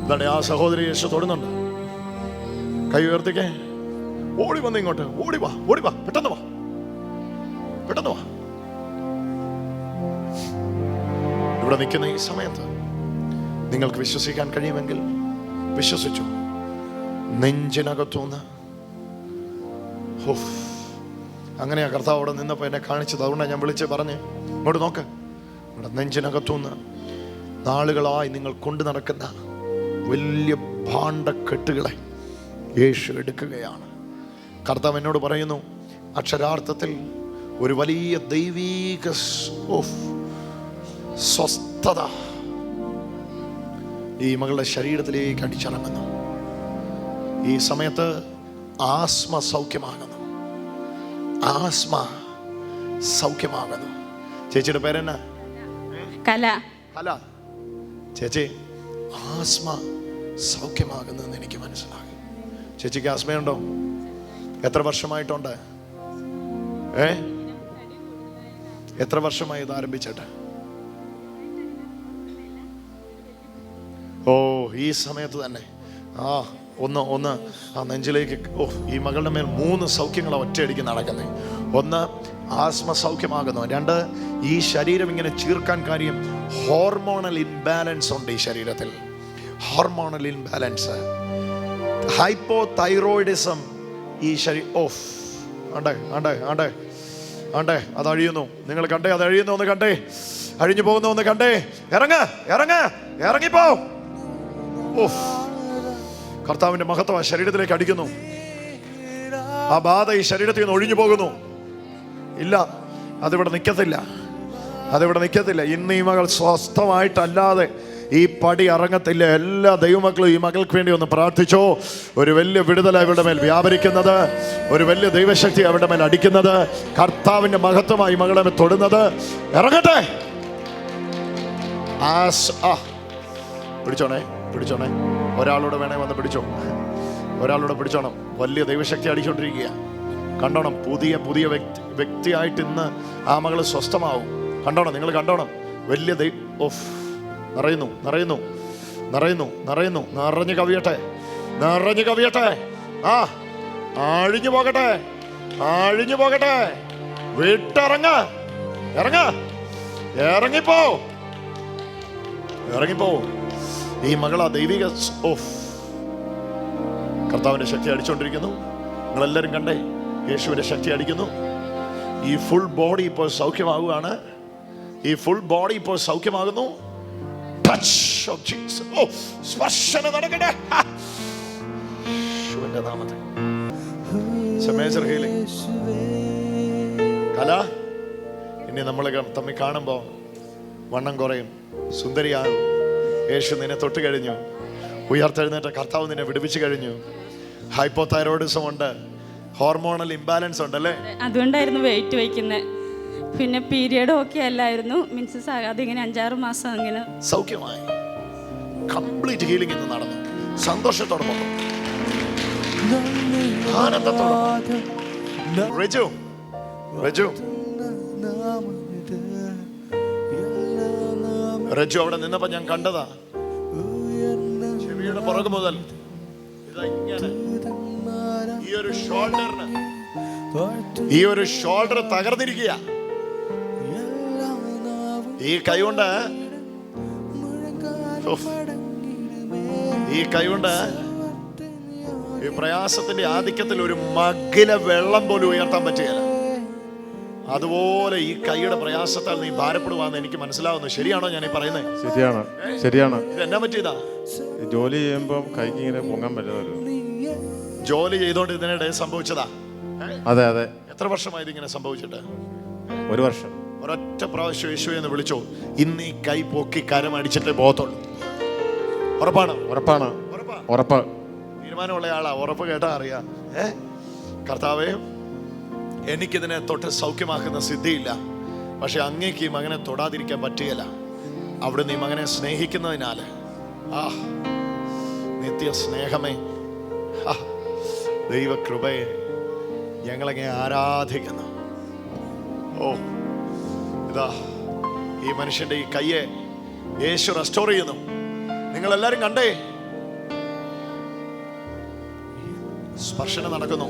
എന്താണ് ആ സഹോദരി യേശു തൊടുന്നുണ്ട്. കൈ ഉയർത്തിക്കേ. ഓടി വന്ന് ഇങ്ങോട്ട്. ഓടി വാ, പെട്ടെന്ന് വാ. ഇവിടെ നിൽക്കുന്ന ഈ സമയത്ത് നിങ്ങൾക്ക് വിശ്വസിക്കാൻ കഴിയുമെങ്കിൽ വിശ്വസിച്ചു. നെഞ്ചിനകത്തുനിന്ന് അങ്ങനെയാ കർത്താവ് അവിടെ നിന്നപ്പോൾ എന്നെ കാണിച്ചത്. അതുകൊണ്ടാണ് ഞാൻ വിളിച്ച് പറഞ്ഞ് ഇങ്ങോട്ട് നോക്ക്. ഇവിടെ നെഞ്ചിനകത്തുനിന്ന് നാളുകളായി നിങ്ങൾ കൊണ്ടു നടക്കുന്ന വലിയ ഭാണ്ഡക്കെട്ടുകളെ യേശു എടുക്കുകയാണ്. കർത്താവ് എന്നോട് പറയുന്നു, അക്ഷരാർത്ഥത്തിൽ ഒരു വലിയ ദൈവീക സ്വസ്ഥത ഈ മകളുടെ ശരീരത്തിലേക്ക് അടിച്ചിറങ്ങുന്നു. ഈ സമയത്ത് ആസ്മ സൗഖ്യമാകുന്നു. ചേച്ചിയുടെ പേരെന്നാ? അല്ല ചേച്ചി, ആസ്മ സൗഖ്യമാകുന്നതെന്ന് എനിക്ക് മനസ്സിലാകും. ചേച്ചിക്ക് ആസ്മയുണ്ടോ? എത്ര വർഷമായിട്ടുണ്ട്? എത്ര വർഷമായി ഇത് ആരംഭിച്ചിട്ട്? ഓ, ഈ സമയത്ത് തന്നെ ഒന്ന് ആ നെഞ്ചിലേക്ക്. ഈ മകളുടെ മേൽ 3 സൗഖ്യങ്ങൾ ഒറ്റയടിക്ക് നടക്കുന്നത്. 1, ആസ്മ സൗഖ്യമാകുന്നു. 2, ഈ ശരീരം ഇങ്ങനെ ചീർക്കാൻ കാര്യം ഹോർമോണൽ ഇൻബാലൻസ് ഉണ്ട് ഈ ശരീരത്തിൽ. ഹോർമോണൽ ഇൻബാലൻസ്, ഹൈപ്പോതൈറോയിഡിസം ഈ അത് അഴിയുന്നു. നിങ്ങൾ കണ്ടേ? അത് അഴിയുന്നു. ഒന്ന് കണ്ടേ? അഴിഞ്ഞു പോകുന്നു. ഒന്ന് കണ്ടേ? ഇറങ്ങിപ്പോ. കർത്താവിന്റെ മഹത്വം ആ ശരീരത്തിലേക്ക് അടിക്കുന്നു. ആ ബാധ ഈ ശരീരത്തിൽ നിന്ന് ഒഴിഞ്ഞു പോകുന്നു. ഇല്ല, അതിവിടെ നിൽക്കത്തില്ല. ഇന്ന് ഈ മകൾ സ്വസ്ഥമായിട്ടല്ലാതെ ഈ പടി ഇറങ്ങത്തില്ല. എല്ലാ ദൈവമക്കളും ഈ മകൾക്ക് വേണ്ടി ഒന്ന് പ്രാർത്ഥിച്ചോ. ഒരു വലിയ വിടുതല അവരുടെ മേൽ വ്യാപരിക്കുന്നത്, ഒരു വലിയ ദൈവശക്തി അവരുടെ മേൽ അടിക്കുന്നത്, കർത്താവിന്റെ മഹത്വമായി മകളെ മേൽ തൊടുന്നത്. ഇറങ്ങട്ടെ. പിടിച്ചോണേ. ഒരാളോട് വേണേ വന്ന് പിടിച്ചോണം. വലിയ ദൈവശക്തി അടിച്ചുകൊണ്ടിരിക്കുക. കണ്ടോണം. പുതിയ വ്യക്തിയായിട്ട് ഇന്ന് ആ മകള് സ്വസ്ഥമാവും. കണ്ടോണം, നിങ്ങൾ കണ്ടോണം. വലിയ നിറഞ്ഞു കവിയട്ടെ. അഴിഞ്ഞു പോകട്ടെ. ഇറങ്ങിപ്പോ. ഈ മകൾ ആ ദൈവിക കർത്താവിന്റെ ശക്തി അടിച്ചുകൊണ്ടിരിക്കുന്നു. നിങ്ങളെല്ലാവരും കണ്ടേ? യേശുവിന്റെ ശക്തി അടിക്കുന്നു. ഈ ഫുൾ ബോഡി ഇപ്പോൾ സൗഖ്യമാകുകയാണ്. Touch of Jesus. സ്പർശനം നടക്കട്ടെ. യേശുവിന്റെ നാമത്തിൽ മേജർ ഹീലിംഗ്. കല, ഇനി നമ്മൾ തമ്മിൽ കാണുമ്പോ വണ്ണം കുറയും, സുന്ദരിയാകും. യേശു നിന്നെ തൊട്ട് കഴിഞ്ഞു. ഉയർത്തെഴുന്നേറ്റ കർത്താവ് നിന്നെ വിടുവിച്ചു കഴിഞ്ഞു. ഹൈപ്പോതൈറോയിഡിസം ഉണ്ട്, ഹോർമോണൽ ഇംബാലൻസ് ഉണ്ടല്ലേ? അതുകൊണ്ടായിരുന്നു വെയിറ്റ് വയ്ക്കുന്നത്. പിന്നെ പീരിയഡും ഒക്കെ അല്ലായിരുന്നു. മീൻസ് അതിങ്ങനെ 5-6 മാസം അങ്ങനെ സൗഖ്യമായി. കംപ്ലീറ്റ് ഹീലിംഗ് ഇന്ന് നടന്നു. സന്തോഷത്തോടൊപ്പം, ആനന്ദത്തോടൊപ്പം. റജു അവിടെ നിന്നപ്പോ ഞാൻ കണ്ടതാ. ചെവിയുടെ പുറകു മുതൽ ഇങ്ങനെ ഈ ഒരു ഷോൾഡർ തകർന്നിരിക്കുക. ഈ കൈ കൊണ്ട് ഈ പ്രയാസത്തിന്റെ ആധിക്യത്തിൽ ഒരു മഗ്ഗിലെ വെള്ളം പോലും ഉയർത്താൻ പറ്റുകയില്ല. അതുപോലെ ഈ കൈയുടെ പ്രയാസത്താൽ നീ ഭാരപ്പെടുവാന്ന് എനിക്ക് മനസ്സിലാവുന്നു. ശരിയാണോ ഞാൻ ഈ പറയുന്നത്? ശരിയാണ്. ഇത് എന്നാ പറ്റിയതാ? ജോലി ചെയ്യുമ്പോൾ കൈക്ക് ഇങ്ങനെ പൊങ്ങാൻ പറ്റുന്നല്ലോ. ജോലി ചെയ്തോണ്ട് ഇതിനിടെ സംഭവിച്ചതാ? അതെ. എത്ര വർഷമായി ഇതിങ്ങനെ സംഭവിച്ചിട്ട്? 1 വർഷം. ഒരൊറ്റ പ്രാവശ്യം യേശു എന്ന് വിളിച്ചോ. ഇന്ന് ഈ കൈ പൊക്കി കരം അടിച്ചിട്ടേ പോകത്തുള്ളൂ. ഉറപ്പാണ്. തീരുമാനമുള്ള ആളാ. ഉറപ്പ് കേട്ടാ അറിയാം. കർത്താവേ, എനിക്കിതിനെ തൊട്ട് സൗഖ്യമാക്കുന്ന സിദ്ധിയില്ല. പക്ഷെ അങ്ങേക്ക് ഈ മകനെ തൊടാതിരിക്കാൻ പറ്റുകയില്ല. അവിടെ നീ മകനെ സ്നേഹിക്കുന്നതിനാല് നിത്യ സ്നേഹമേ, ദൈവകൃപയെ ഞങ്ങളങ്ങനെ ആരാധിക്കുന്നു. ഇതാ ഈ മനുഷ്യന്റെ ഈ കയ്യെ യേശു റെസ്റ്റോർ ചെയ്യുന്നു. നിങ്ങളെല്ലാരും കണ്ടേ? സ്പർശനം നടക്കുന്നു.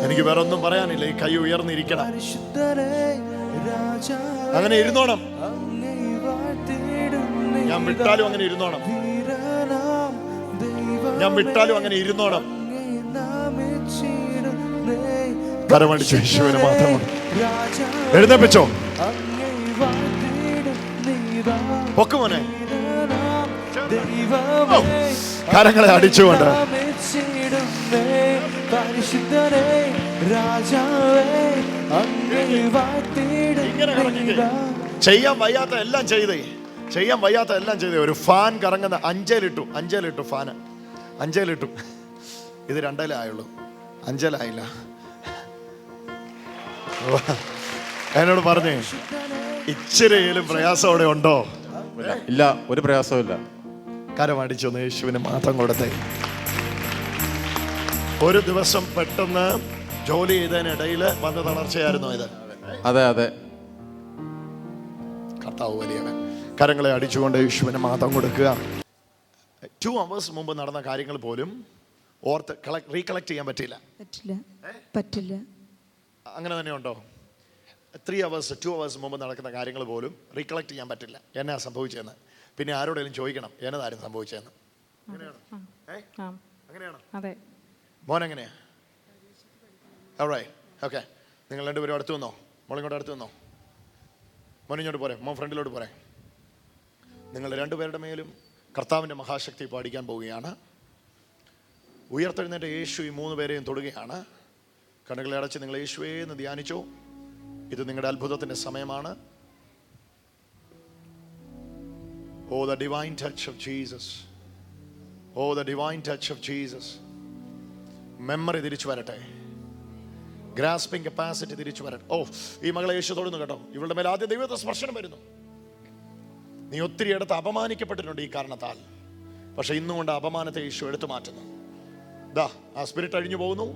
എനിക്ക് വേറെ ഒന്നും പറയാനില്ല. ഈ കൈ ഉയർന്നിരിക്കണം. അങ്ങനെ ഇരുന്നോണം. ഞാൻ വിട്ടാലും അങ്ങനെ ഇരുന്നോണം. കരമടിച്ചു യേശുവിന് മാത്രമാണ്. എഴുന്നേപ്പിച്ചോ. പൊക്കുമോനെ. കരങ്ങളെ അടിച്ചുകൊണ്ട് ചെയ്യാൻ വയ്യാത്ത എല്ലാം ചെയ്തേ. ഒരു ഫാൻ കറങ്ങുന്ന 5 ഫാന് 5 ഇത് 2 ആയുള്ളൂ. 5 ആയില്ല. എന്നോട് പറഞ്ഞേ, ഇച്ചിരിയിലും പ്രയാസം അവിടെ ഉണ്ടോ? ഇല്ല, ഒരു പ്രയാസവും ഇല്ല. കരമടിച്ചൊന്ന് യേശുവിന് മാത്രം കൊടുത്തേ. ഒരു ദിവസം പെട്ടെന്ന് ജോലി ചെയ്തതിനിടയിൽ വന്ന തളർച്ചയായിരുന്നു ഇത്. അതെ അതെ. കർത്താവ് വലിയവൻ. കരങ്ങളെ അടിച്ചുകൊണ്ട് യേശുവിന് മാത്രം കൊടുക്കുക. 2 hours മുമ്പ് നടന്ന കാര്യങ്ങൾ പോലും ഓർത്ത് റീകളക്ട് ചെയ്യാൻ പറ്റില്ല. പറ്റില്ല. അങ്ങനെ തന്നെ ഉണ്ടോ? 2 hours മുമ്പ് നടക്കുന്ന കാര്യങ്ങൾ പോലും റീകളക്ട് ചെയ്യാൻ പറ്റില്ല. എന്നാ സംഭവിച്ചതെന്ന്. പിന്നെ ആരോടെങ്കിലും ചോദിക്കണം എന്നതാരും സംഭവിച്ചതെന്ന്. അങ്ങനെയാണോ? അതെ. മോൻ എങ്ങനെയാ? ഓക്കെ, നിങ്ങൾ രണ്ടുപേരും അടുത്ത് വന്നോ. മോളിങ്ങോട്ട് അടുത്ത് വന്നോ. മോനിങ്ങോട്ട് പോരെ, മോൻ ഫ്രണ്ടിലോട്ട് പോരെ. നിങ്ങൾ രണ്ടുപേരുടെ മേലും കർത്താവിൻ്റെ മഹാശക്തി പാടിക്കാൻ പോവുകയാണ്. ഉയർത്തെഴുന്നേറ്റ് യേശു ഈ 3 പേരെയും തൊടുകയാണ്. കണ്ണുകളെ അടച്ച് നിങ്ങൾ യേശുവേ എന്ന് ധ്യാനിച്ചോ. ഇത് നിങ്ങളുടെ അത്ഭുതത്തിൻ്റെ സമയമാണ്. Oh, the divine touch of Jesus. Oh, the divine touch of Jesus. Memory തിരിച്ചു വരട്ടെ. ഗ്രാസ്പിംഗ് കപ്പാസിറ്റി തിരിച്ചു വരട്ടെ. ഈ മകളെ യേശു തൊടുന്നു കേട്ടോ. ഇവളുടെ മേൽ ആദ്യം ദൈവത്തെ സ്പർശനം വരുന്നു. നീ ഒത്തിരി ഇടത്ത് അപമാനിക്കപ്പെട്ടിട്ടുണ്ട് ഈ കാരണത്താൽ. പക്ഷെ ഇന്നുകൊണ്ട് അപമാനത്തെ യേശു എടുത്തു മാറ്റുന്നു. ദാ ആ സ്പിരിറ്റ് അഴിഞ്ഞു പോകുന്നു.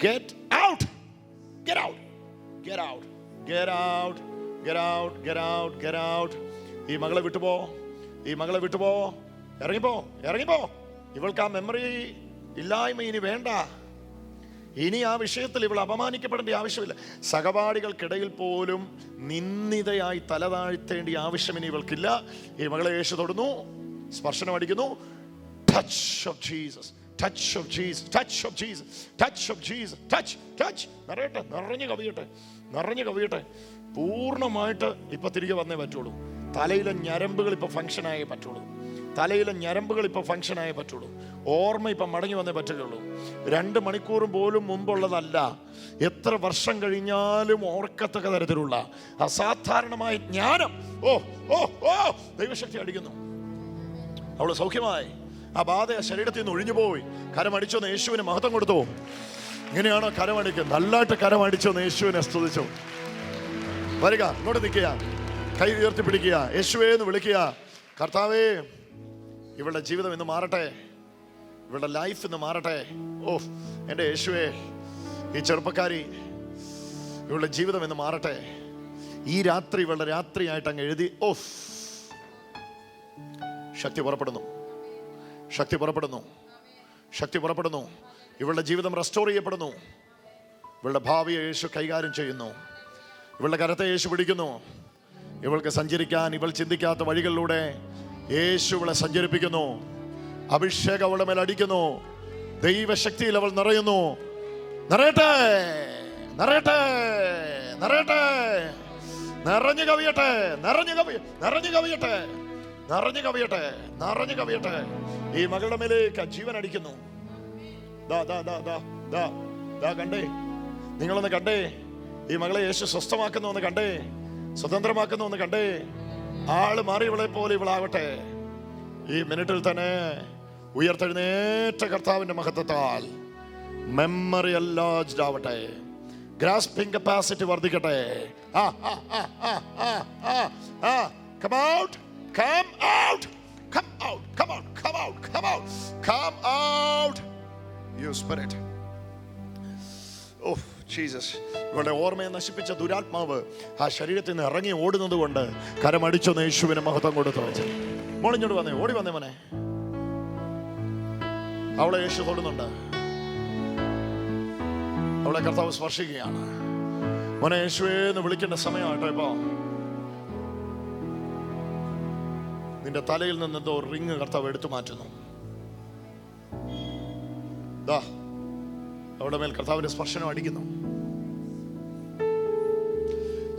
Get out. Get out. Get out. Get out. Get out. Get out. Get out. ഈ മകളെ വിട്ടുപോ. ഇറങ്ങിപ്പോ. ഇവൾക്ക് ആ മെമ്മറി ഇല്ലായ്മ ഇനി വേണ്ട. ഇനി ആ വിഷയത്തിൽ ഇവൾ അപമാനിക്കപ്പെടേണ്ട ആവശ്യമില്ല. സഹപാഠികൾക്കിടയിൽ പോലും നിന്ദിതയായി തലതാഴ്ത്തേണ്ട ആവശ്യം ഇനി ഇവൾക്കില്ല. ഈ മകളെ യേശു തൊടുന്നു, സ്പർശനം അടിക്കുന്നു. Touch of Jesus, touch of Jesus, touch of Jesus, touch of Jesus, touch. നിറഞ്ഞു കവിയട്ടെ. പൂർണ്ണമായിട്ട് ഇപ്പൊ തിരികെ വന്നേ പറ്റുള്ളൂ. തലയിലെ ഞരമ്പുകൾ ഇപ്പൊ ഫങ്ഷനായേ പറ്റുള്ളൂ. ഓർമ്മ ഇപ്പം മടങ്ങി വന്നേ പറ്റുകയുള്ളൂ. 2 മണിക്കൂർ പോലും മുമ്പുള്ളതല്ല. എത്ര വർഷം കഴിഞ്ഞാലും ഓർക്കത്തക്ക തരത്തിലുള്ള അസാധാരണമായ ജ്ഞാനം. ദൈവശക്തി അടിക്കുന്നു. അവള് സൗഖ്യമായി. ആ ബാധ ശരീരത്തിൽ നിന്ന് ഒഴിഞ്ഞു പോയി. കരമടിച്ചോന്ന് യേശുവിന് മഹത്വം കൊടുത്തു. ഇങ്ങനെയാണോ കരമടിക്കുന്നത്? നല്ലതായിട്ട് കരമടിച്ചോന്ന് യേശുവിനെ സ്തുതിച്ചു. വരിക, ഇങ്ങോട്ട് നിൽക്കുക, കൈ ഉയർത്തി പിടിക്കുക, യേശുവേ എന്ന് വിളിക്കുക. കർത്താവേ, ഇവളുടെ ജീവിതം ഇന്ന് മാറട്ടെ, ഇവളുടെ ലൈഫ് ഇന്ന് മാറട്ടെ. എൻ്റെ യേശുവേ, ഈ ചെറുപ്പക്കാരി ഇവളുടെ ജീവിതം ഇന്ന് മാറട്ടെ. ഈ രാത്രി ഇവളുടെ രാത്രിയായിട്ട് അങ്ങ് എഴുതി. ശക്തി പുറപ്പെടുന്നു. ഇവളുടെ ജീവിതം റെസ്റ്റോർ ചെയ്യപ്പെടുന്നു. ഇവളുടെ ഭാവിയെ യേശു കൈകാര്യം ചെയ്യുന്നു. ഇവളുടെ കരത്തെ യേശു പിടിക്കുന്നു. ഇവൾക്ക് സഞ്ചരിക്കാൻ ഇവൾ ചിന്തിക്കാത്ത വഴികളിലൂടെ യേശു ഇവളെ സഞ്ചരിപ്പിക്കുന്നു. അഭിഷേകം അവളുടെ മേൽ അടിക്കുന്നു. ദൈവശക്തിയിൽ അവൾ നിറയുന്നു. നിറയട്ടെ. നിറഞ്ഞു കവിയട്ടെ. ഈ മകളുടെ മേലേക്ക് ജീവൻ അടിക്കുന്നു. കണ്ടേ, നിങ്ങളൊന്ന് കണ്ടേ. ഈ മകളെ യേശു സ്വസ്ഥമാക്കുന്ന ഒന്ന് കണ്ടേ, സ്വതന്ത്രമാക്കുന്ന ഒന്ന് കണ്ടേ. ആള് മാറി ഇവളെ പോലെ ഇവളാവട്ടെ. ഈ മിനിറ്റിൽ തന്നെ ഉയർത്തെഴുന്നേറ്റ കർത്താവിന്റെ മഹത്വത്താൽ മെമ്മറി എൻലാർജ്ഡ് ആവട്ടെ. ഗ്രാസ്പിംഗ് കപ്പാസിറ്റി വർദ്ധിക്കട്ടെ. Come out. You spirit. Jesus. ഇവളുടെ ഓർമ്മയെ നശിപ്പിച്ച ദുരാത്മാവ് ആ ശരീരത്തിൽ നിന്ന് ഇറങ്ങി ഓടുന്നത് കൊണ്ട് കരമടിച്ചൊന്ന് യേശുവിന് മഹത്വം കൊടുത്തു. മോളിഞ്ഞോട് വന്നേ, ഓടി വന്നേ മോനെ. അവളെ യേശു തൊടുന്നുണ്ട്. അവളെ കർത്താവ് സ്പർശിക്കുകയാണ്. മോനെ, യേശുവേ എന്ന് വിളിക്കേണ്ട സമയമാട്ടോ ഇപ്പൊ. നിന്റെ തലയിൽ നിന്ന് എന്തോ റിങ് കർത്താവ് എടുത്തു മാറ്റുന്നു. അവിടെ മേൽ കർത്താവിന്റെ സ്പർശനം അടിക്കുന്നു.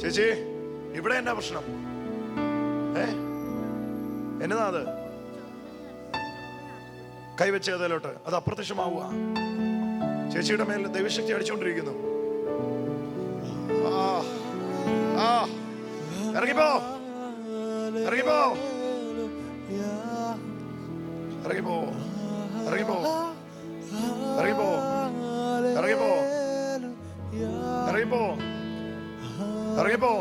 ചേച്ചി, ഇവിടെ എന്നാ പ്രശ്നം? എന്നതാ അത്? കൈവച്ചതിലോട്ട് അത് അപ്രത്യക്ഷമാവുക. ചേച്ചിയുടെ മേൽ ദൈവശക്തി അടിച്ചുകൊണ്ടിരിക്കുന്നു. ഇറങ്ങിപ്പോ. ഇറങ്ങിപ്പോ, ഇറങ്ങിപ്പോ,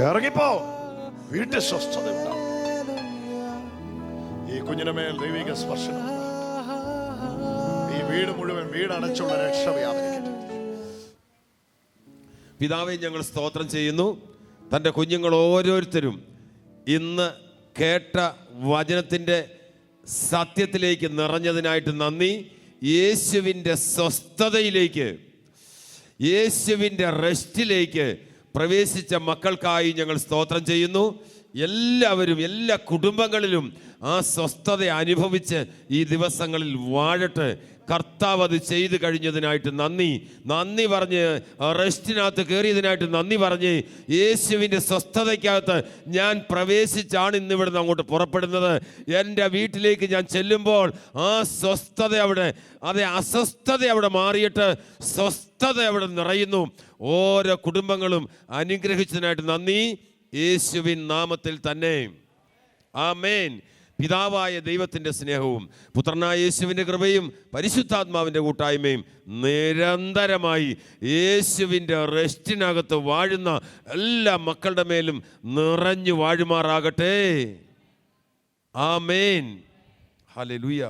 ഇറങ്ങിപ്പോ. വീട്ടിൽ സ്വസ്ഥത ഉണ്ടാവും. ഈ കുഞ്ഞിന് മേൽ ദൈവിക സ്പർശനം. ഈ വീട് മുഴുവൻ വീടടച്ചുള്ള രക്ഷ വ്യാപരിക്കട്ടെ. പിതാവേ, ഞങ്ങൾ സ്തോത്രം ചെയ്യുന്നു. തൻ്റെ കുഞ്ഞുങ്ങൾ ഓരോരുത്തരും ഇന്ന് കേട്ട വചനത്തിൻ്റെ സത്യത്തിലേക്ക് നിറഞ്ഞതിനായിട്ട് നന്ദി. യേശുവിൻ്റെ സ്വസ്ഥതയിലേക്ക്, യേശുവിൻ്റെ റെസ്റ്റിലേക്ക് പ്രവേശിച്ച മക്കൾക്കായി ഞങ്ങൾ സ്തോത്രം ചെയ്യുന്നു. എല്ലാവരും, എല്ലാ കുടുംബങ്ങളിലും ആ സ്വസ്ഥത അനുഭവിച്ച് ഈ ദിവസങ്ങളിൽ വാഴട്ടെ. കർത്താവ് അത് ചെയ്തു കഴിഞ്ഞതിനായിട്ട് നന്ദി പറഞ്ഞ്, റെസ്റ്റിനകത്ത് കയറിയതിനായിട്ട് നന്ദി പറഞ്ഞ്, യേശുവിൻ്റെ സ്വസ്ഥതയ്ക്കകത്ത് ഞാൻ പ്രവേശിച്ചാണ് ഇന്നിവിടുന്ന് അങ്ങോട്ട് പുറപ്പെടുന്നത്. എൻ്റെ വീട്ടിലേക്ക് ഞാൻ ചെല്ലുമ്പോൾ ആ സ്വസ്ഥത അവിടെ, അതെ, അസ്വസ്ഥത അവിടെ മാറിയിട്ട് സ്വസ്ഥത അവിടെ നിറയുന്നു. ഓരോ കുടുംബങ്ങളും അനുഗ്രഹിച്ചതിനായിട്ട് നന്ദി, യേശുവിൻ നാമത്തിൽ തന്നെ. ആമേൻ. പിതാവായ ദൈവത്തിൻ്റെ സ്നേഹവും പുത്രനായ യേശുവിൻ്റെ കൃപയും പരിശുദ്ധാത്മാവിൻ്റെ കൂട്ടായ്മയും നിരന്തരമായി യേശുവിൻ്റെ റെസ്റ്റിനകത്ത് വാഴുന്ന എല്ലാ മക്കളുടെ മേലും നിറഞ്ഞു വാഴുമാറാകട്ടെ. ആമേൻ. ഹല്ലേലൂയ.